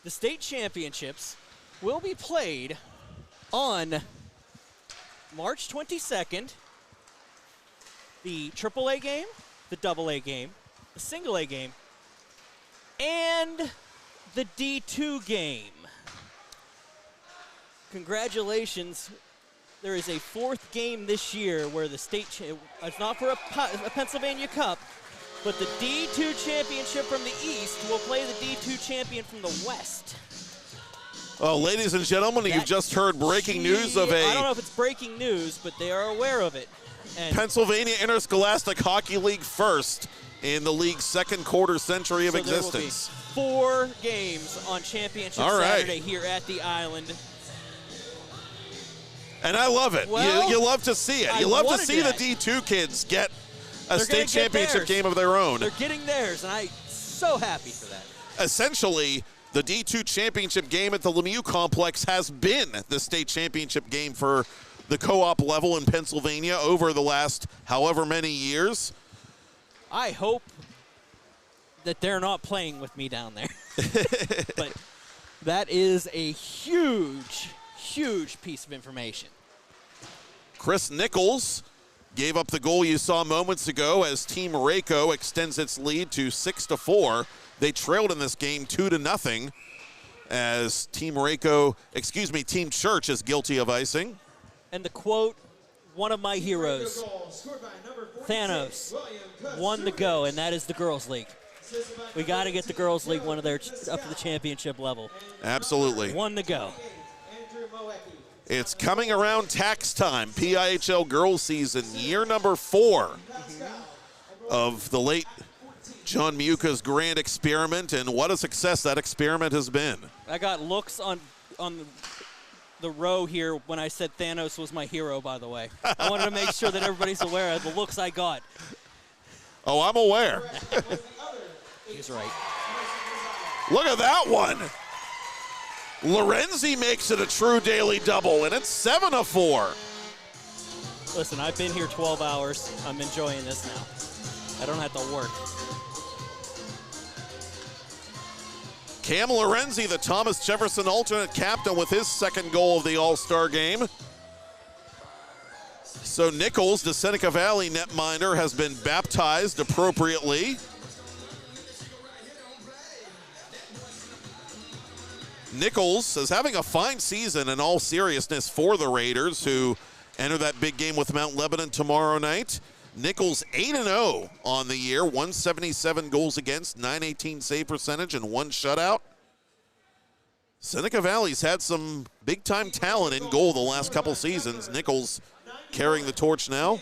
The state championships will be played on March 22nd. The AAA game, the AA game, the single A game, and the D2 game. Congratulations. There is a 4th game this year where the state, it's not for a Pennsylvania Cup, but the D2 championship from the East will play the D2 champion from the West. Oh, ladies and gentlemen, you've just heard breaking news of I don't know a if it's breaking news, but they are aware of it. And Pennsylvania Interscholastic Hockey League first in the league's second quarter century of so there existence. will be 4 games on championship All right. Saturday here at the Island. And I love it. Well, you love to see it. I You love to wanted see that. the D2 kids get a They're state gonna get championship theirs. game of their own. They're getting theirs, and I'm so happy for that. Essentially, the D2 championship game at the Lemieux Complex has been the state championship game for the co-op level in Pennsylvania over the last however many years. I hope that they're not playing with me down there. But that is a huge, huge piece of information. Chris Nichols gave up the goal you saw moments ago as Team Rayco extends its lead to 6-4. They trailed in this game 2-0 as Team Church is guilty of icing. And the quote, one of my heroes, Thanos, won the go, and that is the Girls League. We got to get the Girls League up to the championship level. Absolutely. Won the go. It's coming around tax time. PIHL girls season, year number 4 of the late John Muka's grand experiment, and what a success that experiment has been. I got looks on the row here when I said Thanos was my hero, by the way. I wanted to make sure that everybody's aware of the looks I got. Oh, I'm aware. He's right. Look at that one. Lorenzi makes it a true daily double, and it's 7-4. Listen, I've been here 12 hours. I'm enjoying this now. I don't have to work. Cam Lorenzi, the Thomas Jefferson alternate captain, with his second goal of the All-Star game. So Nichols, the Seneca Valley netminder, has been baptized appropriately. Nichols is having a fine season in all seriousness for the Raiders, who enter that big game with Mount Lebanon tomorrow night. Nichols 8-0 on the year, 177 goals against, 918 save percentage, and 1 shutout. Seneca Valley's had some big-time talent in goal the last couple seasons. Nichols carrying the torch now.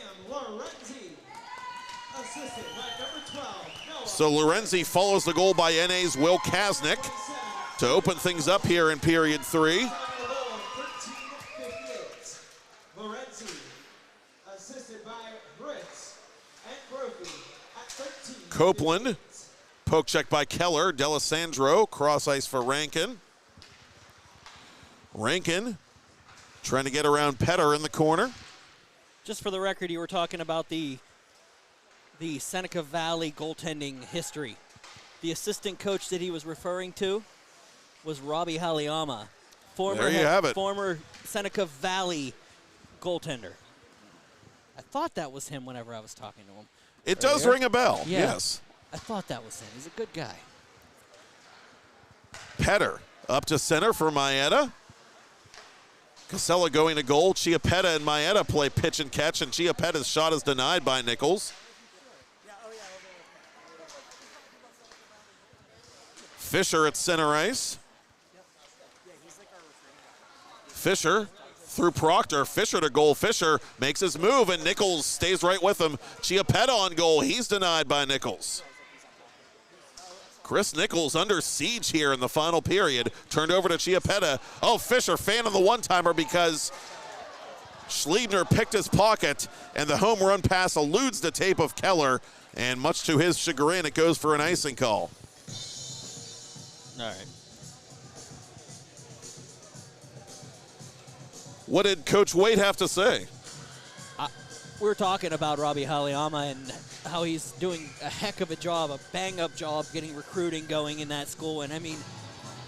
So Lorenzi follows the goal by NA's Will Kasnick to open things up here in period 3. Copeland, poke check by Keller, D'Alessandro, cross ice for Rankin. Rankin trying to get around Petter in the corner. Just for the record, you were talking about the Seneca Valley goaltending history. The assistant coach that he was referring to was Robbie Haliyama, There you have it. former Seneca Valley goaltender. I thought that was him whenever I was talking to him. It does earlier. ring a bell, Yeah. yes. I thought that was him. He's a good guy. Petter up to center for Maeda. Casella going to goal. Chiappetta and Maeda play pitch and catch, and Chiappetta's shot is denied by Nichols. Fisher at center ice. Fisher through Proctor. Fisher to goal. Fisher makes his move, and Nichols stays right with him. Chiappetta on goal. He's denied by Nichols. Chris Nichols under siege here in the final period. Turned over to Chiappetta. Oh, Fisher, fan of the one-timer because Schliebner picked his pocket, and the home run pass eludes the tape of Keller, and much to his chagrin, it goes for an icing call. All right. What did Coach Wade have to say? We're talking about Robbie Haliyama and how he's doing a heck of a job, a bang-up job getting recruiting going in that school. And, I mean,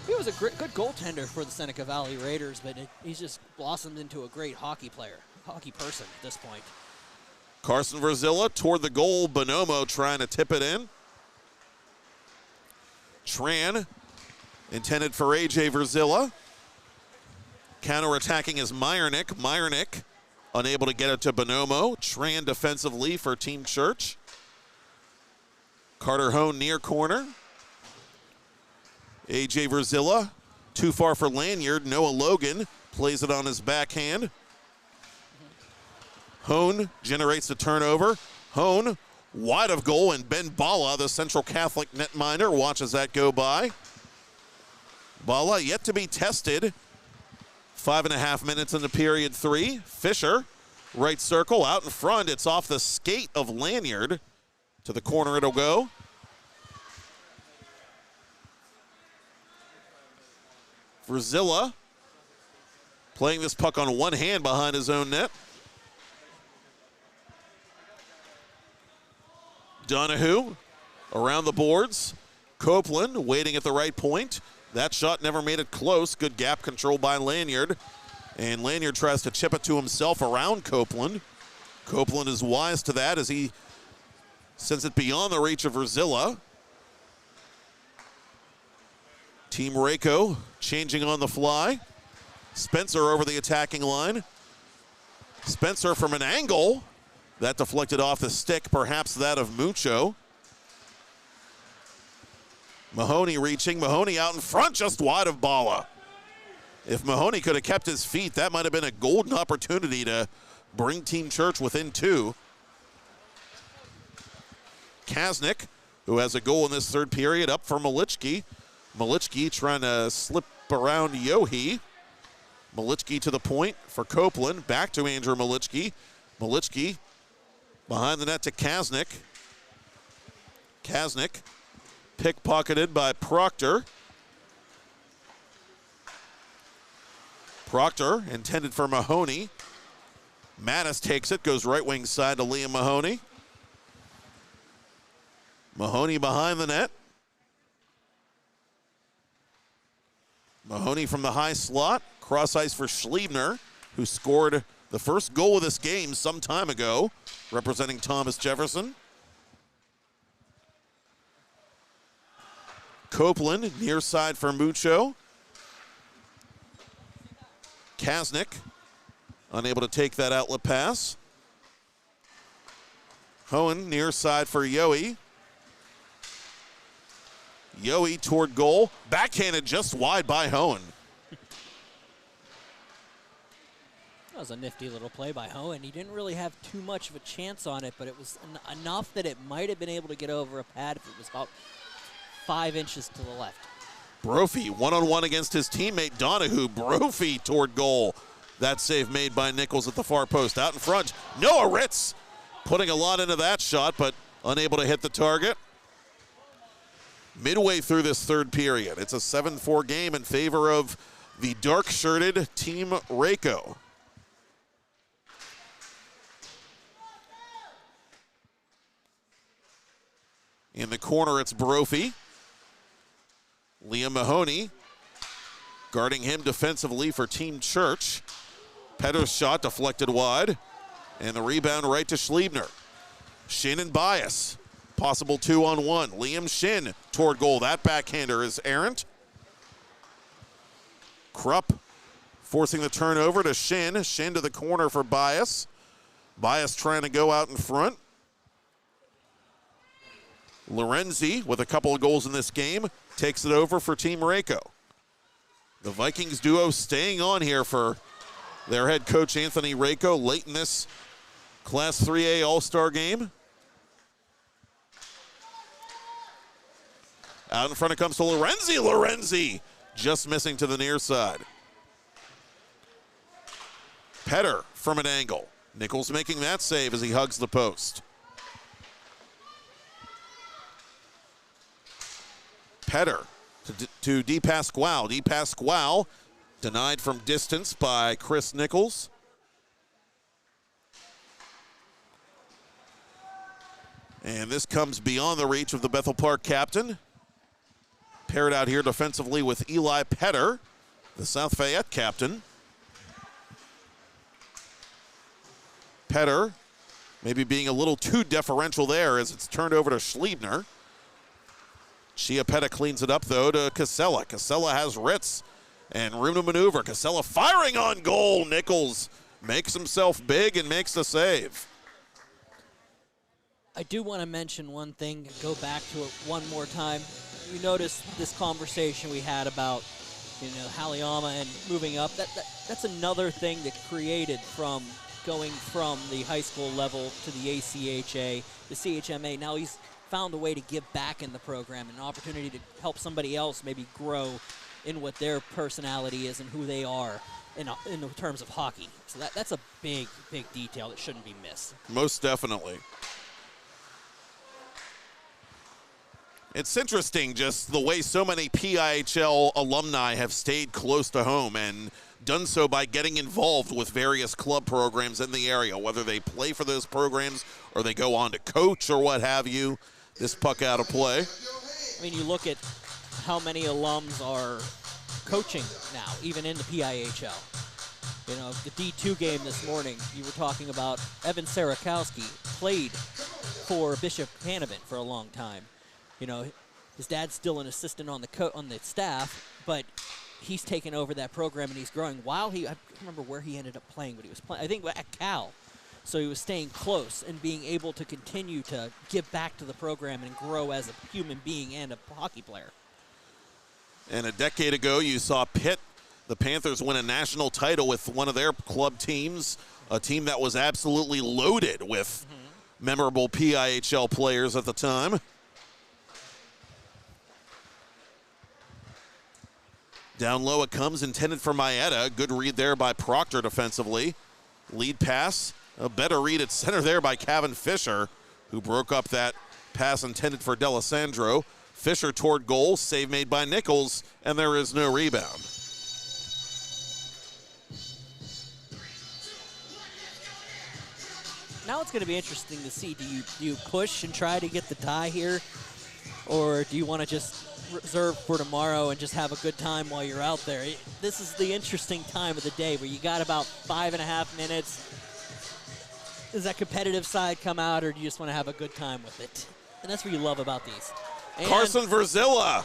he was a good goaltender for the Seneca Valley Raiders, but he's just blossomed into a great hockey player, hockey person at this point. Carson Verzilla toward the goal. Bonomo trying to tip it in. Tran intended for A.J. Verzilla. Counter-attacking is Meyernick. Meyernick unable to get it to Bonomo. Tran defensively for Team Church. Carter Hone near corner. A.J. Verzilla too far for Lanyard. Noah Logan plays it on his backhand. Hone generates the turnover. Hone wide of goal, and Ben Bala, the Central Catholic netminder, watches that go by. Bala yet to be tested. 5.5 minutes into period 3. Fisher, right circle, out in front. It's off the skate of Lanyard. To the corner it'll go. Verzilla playing this puck on one hand behind his own net. Donahue around the boards. Copeland waiting at the right point. That shot never made it close. Good gap control by Lanyard. And Lanyard tries to chip it to himself around Copeland. Copeland is wise to that as he sends it beyond the reach of Verzilla. Team Rayco changing on the fly. Spencer over the attacking line. Spencer from an angle. That deflected off the stick, perhaps that of Mucho. Mahoney reaching. Mahoney out in front, just wide of Bala. If Mahoney could have kept his feet, that might have been a golden opportunity to bring Team Church within 2. Kasnick, who has a goal in this third period, up for Malichki. Malichki trying to slip around Yohe. Malichki to the point for Copeland. Back to Andrew Malichki. Malichki behind the net to Kasnick. Kasnick pickpocketed by Proctor. Proctor intended for Mahoney. Mattis takes it, goes right wing side to Liam Mahoney. Mahoney behind the net. Mahoney from the high slot. Cross ice for Schliebner, who scored the first goal of this game some time ago, representing Thomas Jefferson. Copeland, near side for Mucho. Kasnick, unable to take that outlet pass. Hohen, near side for Yohe. Yohe toward goal. Backhanded just wide by Hohen. That was a nifty little play by Hohen. He didn't really have too much of a chance on it, but it was enough that it might have been able to get over a pad if it was about 5 inches to the left. Brophy one-on-one against his teammate Donahue. Brophy toward goal. That save made by Nichols at the far post. Out in front, Noah Ritz putting a lot into that shot, but unable to hit the target. Midway through this third period, it's a 7-4 game in favor of the dark-shirted Team Rayco. In the corner, it's Brophy. Liam Mahoney guarding him defensively for Team Church. Petter's shot deflected wide. And the rebound right to Schliebner. Shin and Bias. Possible 2-on-1. Liam Shin toward goal. That backhander is errant. Krupp Forcing the turnover to Shin. Shin to the corner for Bias. Bias trying to go out in front. Lorenzi, with a couple of goals in this game, takes it over for Team Reiko. The Vikings duo staying on here for their head coach Anthony Reiko late in this Class 3A All-Star game. Out in front it comes to Lorenzi. Lorenzi just missing to the near side. Petter from an angle. Nichols making that save as he hugs the post. Petter to Di Pasquale. Di Pasquale denied from distance by Chris Nichols. And this comes beyond the reach of the Bethel Park captain. Paired out here defensively with Eli Petter, the South Fayette captain. Petter maybe being a little too deferential there as it's turned over to Schliebner. Chiappetta cleans it up, though, to Casella. Casella has Ritz and room to maneuver. Casella firing on goal. Nichols makes himself big and makes the save. I do want to mention one thing, go back to it one more time. You notice this conversation we had about, Haleyama and moving up. That's another thing that created from going from the high school level to the ACHA, the CHMA. Now he's found a way to give back in the program, an opportunity to help somebody else maybe grow in what their personality is and who they are in terms of hockey. So that's a big, big detail that shouldn't be missed. Most definitely. It's interesting just the way so many PIHL alumni have stayed close to home and done so by getting involved with various club programs in the area, whether they play for those programs or they go on to coach or what have you. This puck out of play. I mean, you look at how many alums are coaching now, even in the PIHL. The D2 game this morning, you were talking about Evan Sarakowski played for Bishop Hannibin for a long time. His dad's still an assistant on the staff, but he's taken over that program and he's growing. I can't remember where he ended up playing, but he was playing, I think, at Cal. So he was staying close and being able to continue to give back to the program and grow as a human being and a hockey player. And a decade ago, you saw Pitt, the Panthers, win a national title with one of their club teams, a team that was absolutely loaded with memorable PIHL players at the time. Down low it comes, intended for Maeda. Good read there by Proctor defensively. Lead pass. A better read at center there by Kevin Fisher, who broke up that pass intended for D'Alessandro. Fisher toward goal, save made by Nichols, and there is no rebound. Now it's going to be interesting to see, do you push and try to get the tie here, or do you want to just reserve for tomorrow and just have a good time while you're out there? This is the interesting time of the day where you got about 5.5 minutes. Does that competitive side come out, or do you just want to have a good time with it? And that's what you love about these. And Carson Verzilla.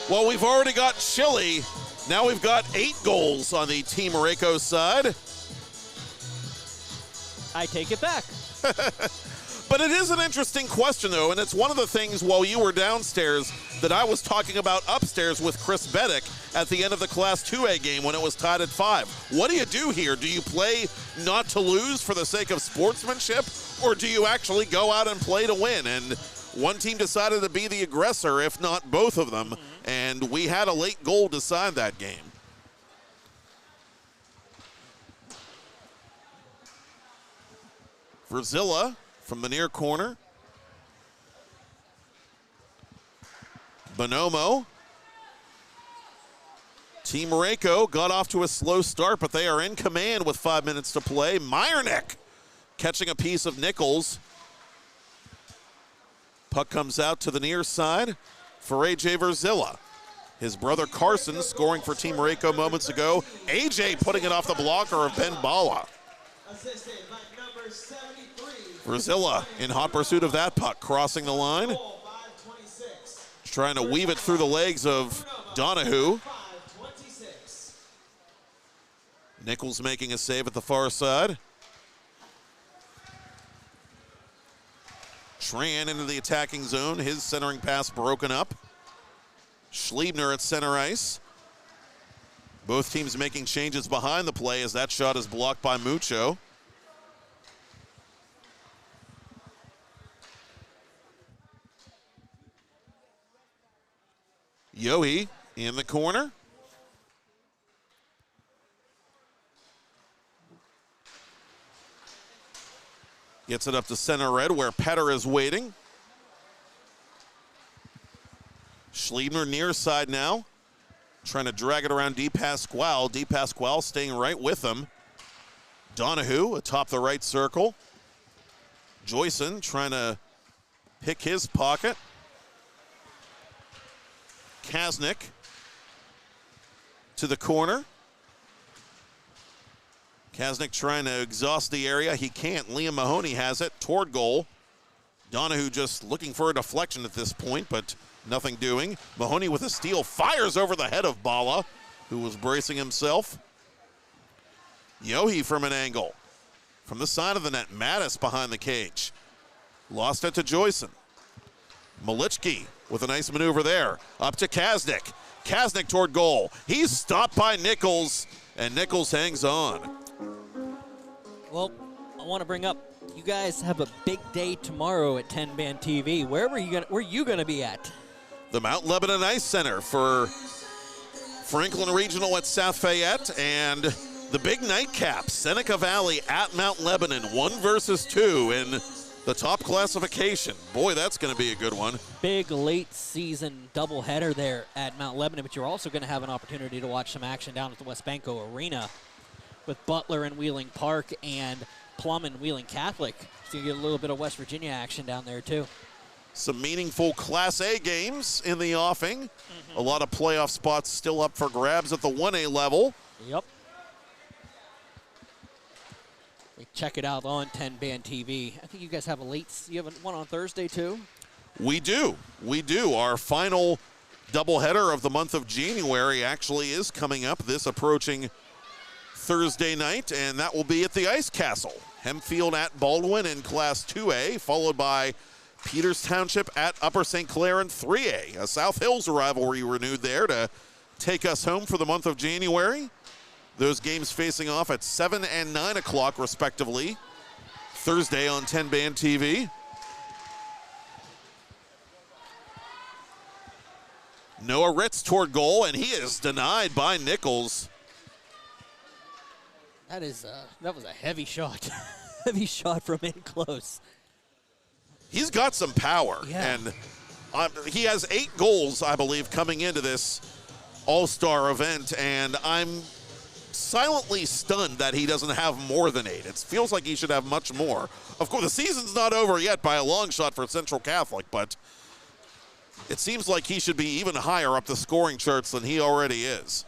Well, we've already got Chile. Now we've got 8 goals on the Team Reiko side. I take it back. But it is an interesting question, though, and it's one of the things while you were downstairs that I was talking about upstairs with Chris Beddick at the end of the Class 2A game when it was tied at 5. What do you do here? Do you play not to lose for the sake of sportsmanship, or do you actually go out and play to win? And one team decided to be the aggressor, if not both of them, and we had a late goal decide that game. Verzilla from the near corner. Bonomo. Team Reiko got off to a slow start, but they are in command with 5 minutes to play. Meyernick catching a piece of Nichols. Puck comes out to the near side for AJ Verzilla. His brother Carson scoring for Team Reiko moments ago. AJ putting it off the blocker of Ben Bala. Assisted by number 73. Verzilla in hot pursuit of that puck, crossing the line. Trying to weave it through the legs of Donahue. Nichols making a save at the far side. Tran into the attacking zone. His centering pass broken up. Schliebner at center ice. Both teams making changes behind the play as that shot is blocked by Mucho. Yohe in the corner. Gets it up to center red where Petter is waiting. Schliebner near side now. Trying to drag it around DePasquale. DePasquale staying right with him. Donahue atop the right circle. Joyson trying to pick his pocket. Kasnick to the corner. Kasnick trying to exhaust the area. He can't. Liam Mahoney has it toward goal. Donahue just looking for a deflection at this point, but nothing doing. Mahoney with a steal fires over the head of Bala, who was bracing himself. Yohe from an angle. From the side of the net, Mattis behind the cage. Lost it to Joyson. Malichki with a nice maneuver there. Up to Kasnick. Kasnick toward goal. He's stopped by Nichols, and Nichols hangs on. Well, I want to bring up, you guys have a big day tomorrow at 10 Band TV. Where are you gonna be at? The Mount Lebanon Ice Center for Franklin Regional at South Fayette, and the big nightcap, Seneca Valley at Mount Lebanon, 1 versus 2 in the top classification. Boy, that's going to be a good one. Big late season doubleheader there at Mount Lebanon, but you're also going to have an opportunity to watch some action down at the West Banco Arena with Butler and Wheeling Park and Plum and Wheeling Catholic. So you get a little bit of West Virginia action down there too. Some meaningful Class A games in the offing. A lot of playoff spots still up for grabs at the 1A level. Yep. Check it out on 10 Band TV. I think you guys have you have one on Thursday too? We do. Our final doubleheader of the month of January actually is coming up this approaching Thursday night, and that will be at the Ice Castle. Hempfield at Baldwin in Class 2A, followed by Peters Township at Upper St. Clair in 3A. A South Hills rivalry renewed there to take us home for the month of January. Those games facing off at 7 and 9 o'clock, respectively, Thursday on 10 Band TV. Noah Ritz toward goal, and he is denied by Nichols. That was a heavy shot. Heavy shot from in close. He's got some power, yeah. And he has 8 goals, I believe, coming into this All-Star event, and I'm silently stunned that he doesn't have more than 8. It feels like he should have much more. Of course, the season's not over yet by a long shot for Central Catholic, but it seems like he should be even higher up the scoring charts than he already is.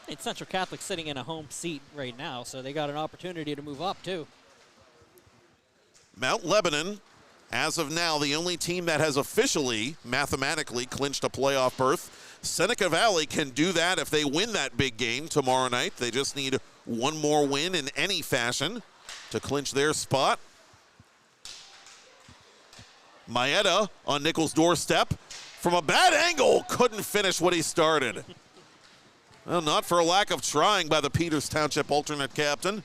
And Central Catholic sitting in a home seat right now, so they got an opportunity to move up too. Mount Lebanon, as of now, the only team that has officially, mathematically, clinched a playoff berth. Seneca Valley can do that if they win that big game tomorrow night. They just need one more win in any fashion to clinch their spot. Maeda on Nichols' doorstep. From a bad angle, couldn't finish what he started. Well, not for a lack of trying by the Peters Township alternate captain.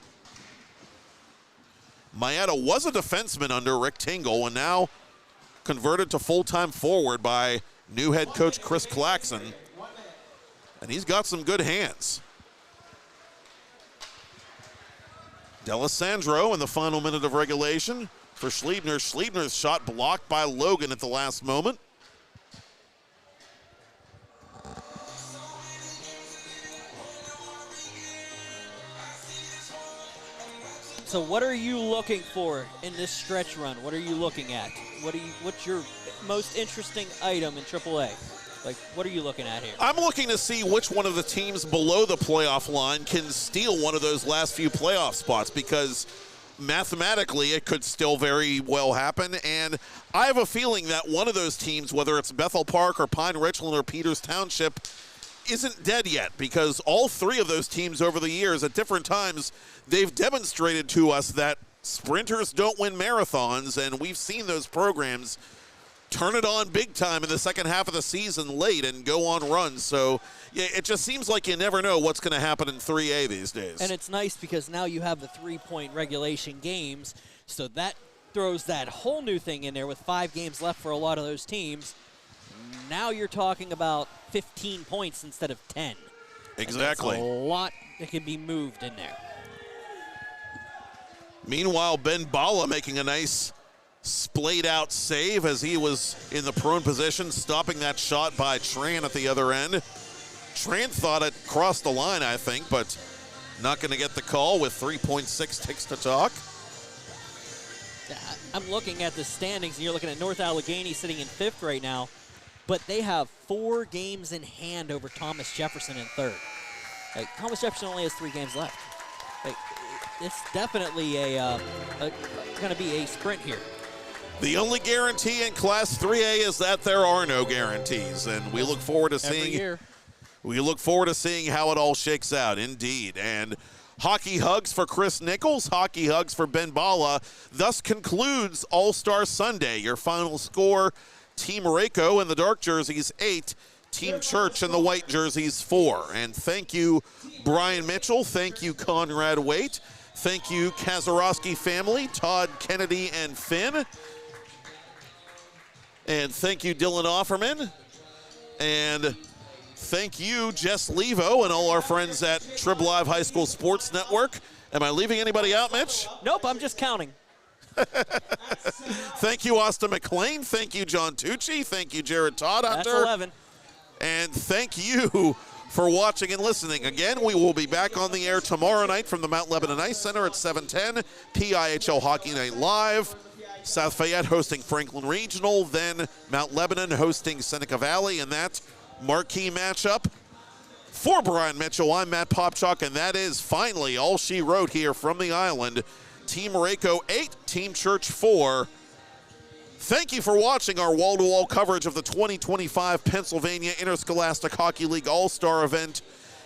Maeda was a defenseman under Rick Tingle and now converted to full-time forward by new head coach Chris Claxon. And he's got some good hands. D'Alessandro in the final minute of regulation for Schliebner. Schliebner's shot blocked by Logan at the last moment. So what are you looking for in this stretch run? What are you looking at? What's your most interesting item in AAA? Like, what are you looking at here? I'm looking to see which one of the teams below the playoff line can steal one of those last few playoff spots, because mathematically it could still very well happen. And I have a feeling that one of those teams, whether it's Bethel Park or Pine Richland or Peters Township, isn't dead yet, because all three of those teams over the years at different times, they've demonstrated to us that sprinters don't win marathons, and we've seen those programs turn it on big time in the second half of the season late and go on runs. So yeah, it just seems like you never know what's going to happen in 3A these days. And it's nice because now you have the 3-point regulation games, so that throws that whole new thing in there with 5 games left for a lot of those teams. Now you're talking about 15 points instead of 10. Exactly. And that's a lot that can be moved in there. Meanwhile, Ben Bala making a nice splayed out save as he was in the prone position, stopping that shot by Tran at the other end. Tran thought it crossed the line, I think, but not going to get the call with 3.6 ticks to talk. I'm looking at the standings, and you're looking at North Allegheny sitting in 5th right now, but they have 4 games in hand over Thomas Jefferson in 3rd. Like, Thomas Jefferson only has 3 games left. Like, it's definitely going to be a sprint here. The only guarantee in Class 3A is that there are no guarantees, and we look forward to seeing. We look forward to seeing how it all shakes out, indeed. And hockey hugs for Chris Nichols, hockey hugs for Ben Bala. Thus concludes All-Star Sunday. Your final score: Team Rako in the dark jerseys 8, Team Church in the white jerseys 4. And thank you, Brian Mitchell. Thank you, Conrad Waite. Thank you, Kazarowski family, Todd, Kennedy, and Finn. And thank you, Dylan Offerman. And thank you, Jess Levo, and all our friends at Trib Live High School Sports Network. Am I leaving anybody out, Mitch? Nope, I'm just counting. Thank you, Austin McLean. Thank you, John Tucci. Thank you, Jared Todd Hunter. That's 11. And thank you for watching and listening. Again, we will be back on the air tomorrow night from the Mount Lebanon Ice Center at 7:10. PIHL Hockey Night Live. South Fayette hosting Franklin Regional, then Mount Lebanon hosting Seneca Valley, and that marquee matchup. For Brian Mitchell, I'm Matt Popchuk, and that is finally all she wrote here from the island. Team Rako 8, Team Church 4. Thank you for watching our wall-to-wall coverage of the 2025 Pennsylvania Interscholastic Hockey League All-Star event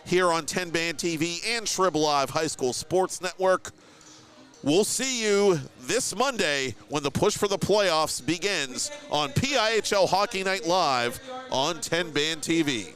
here on 10 Band TV and Trib Live High School Sports Network. We'll see you this Monday when the push for the playoffs begins on PIHL Hockey Night Live on 10 Band TV.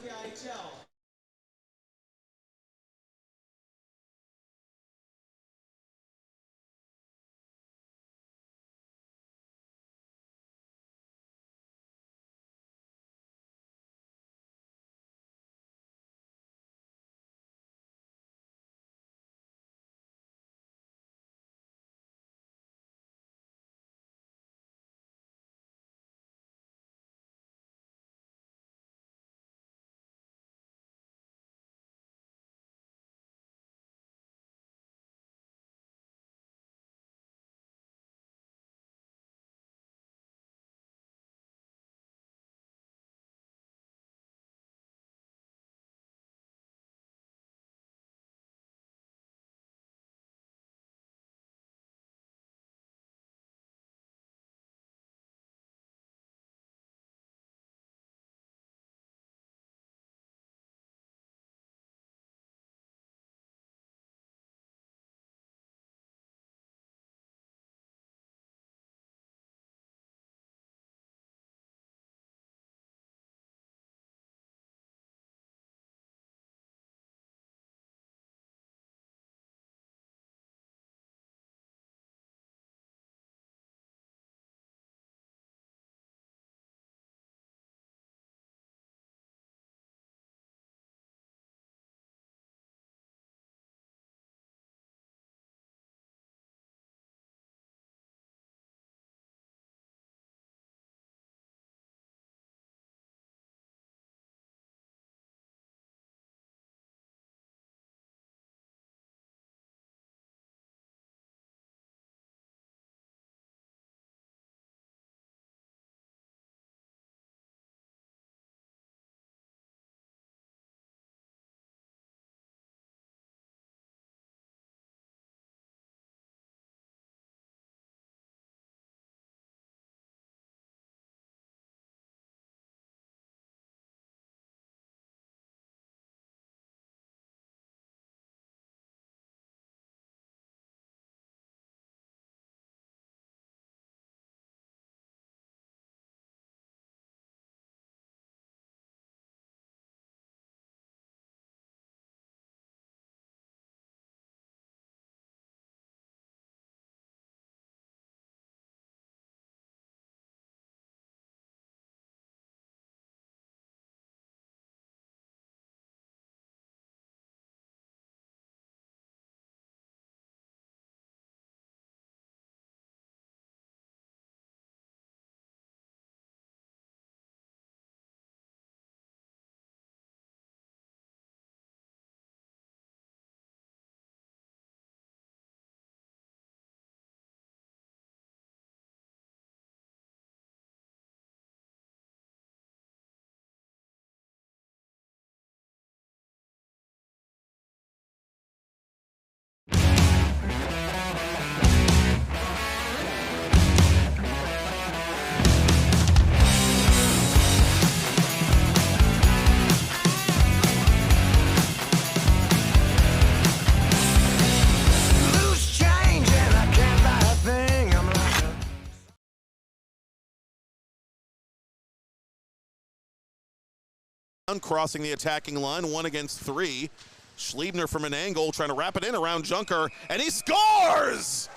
Crossing the attacking line, 1 against 3. Schliebner from an angle, trying to wrap it in around Junker, and he scores!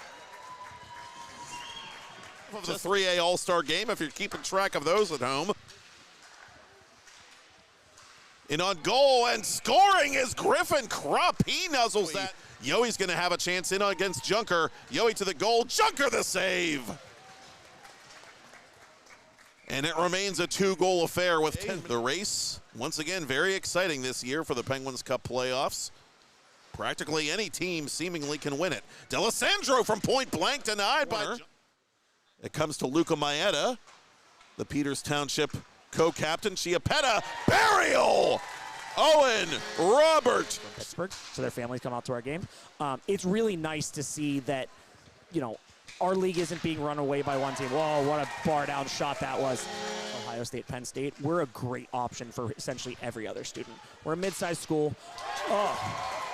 Of the 3A All-Star game, if you're keeping track of those at home. In on goal and scoring is Griffin Krupp. He nuzzles that. Yoey's going to have a chance in against Junker. Yoey to the goal. Junker the save. And it remains a 2-goal affair with 10. The race, once again, very exciting this year for the Penguins Cup playoffs. Practically any team seemingly can win it. D'Alessandro from point blank denied by... It comes to Luca Maeda, the Peters Township co-captain. Chiappetta, burial! Owen, Robert. From Pittsburgh, so their families come out to our game. It's really nice to see that, you know, our league isn't being run away by one team. Whoa, what a bar-down shot that was. Ohio State, Penn State, we're a great option for essentially every other student. We're a mid-sized school. Oh.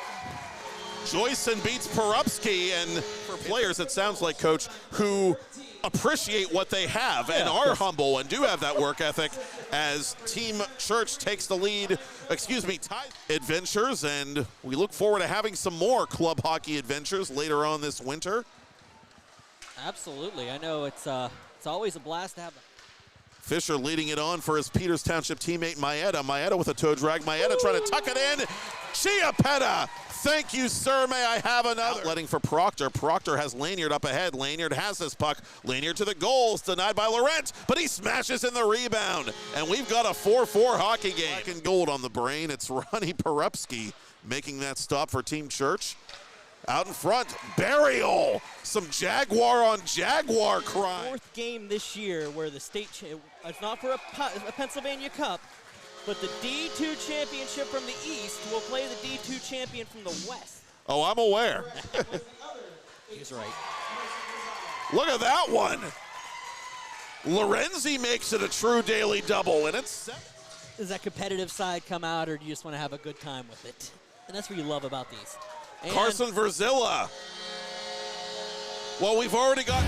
Joyson beats Porupski, and for players, it sounds like, Coach, who appreciate what they have and are humble and do have that work ethic as Team Church takes the lead, ties adventures, and we look forward to having some more club hockey adventures later on this winter. Absolutely. I know it's always a blast to have them. Fisher leading it on for his Peters Township teammate Maeda. Maeda with a toe drag. Maeda trying to tuck it in. Chiappetta! Thank you, sir. May I have another? Outletting for Proctor. Proctor has Lanyard up ahead. Lanyard has this puck. Lanyard to the goals. Denied by Laurent, but he smashes in the rebound. And we've got a 4-4 hockey game. Black and gold on the brain. It's Ronnie Porupski making that stop for Team Church. Out in front, burial. Some Jaguar on Jaguar crime. 4th game this year where the state, it's not for a Pennsylvania Cup, but the D2 championship from the East will play the D2 champion from the West. Oh, I'm aware. He's right. Look at that one. Lorenzi makes it a true daily double, and it's... Does that competitive side come out, or do you just want to have a good time with it? And that's what you love about these. And Carson Verzilla. Well, we've already got...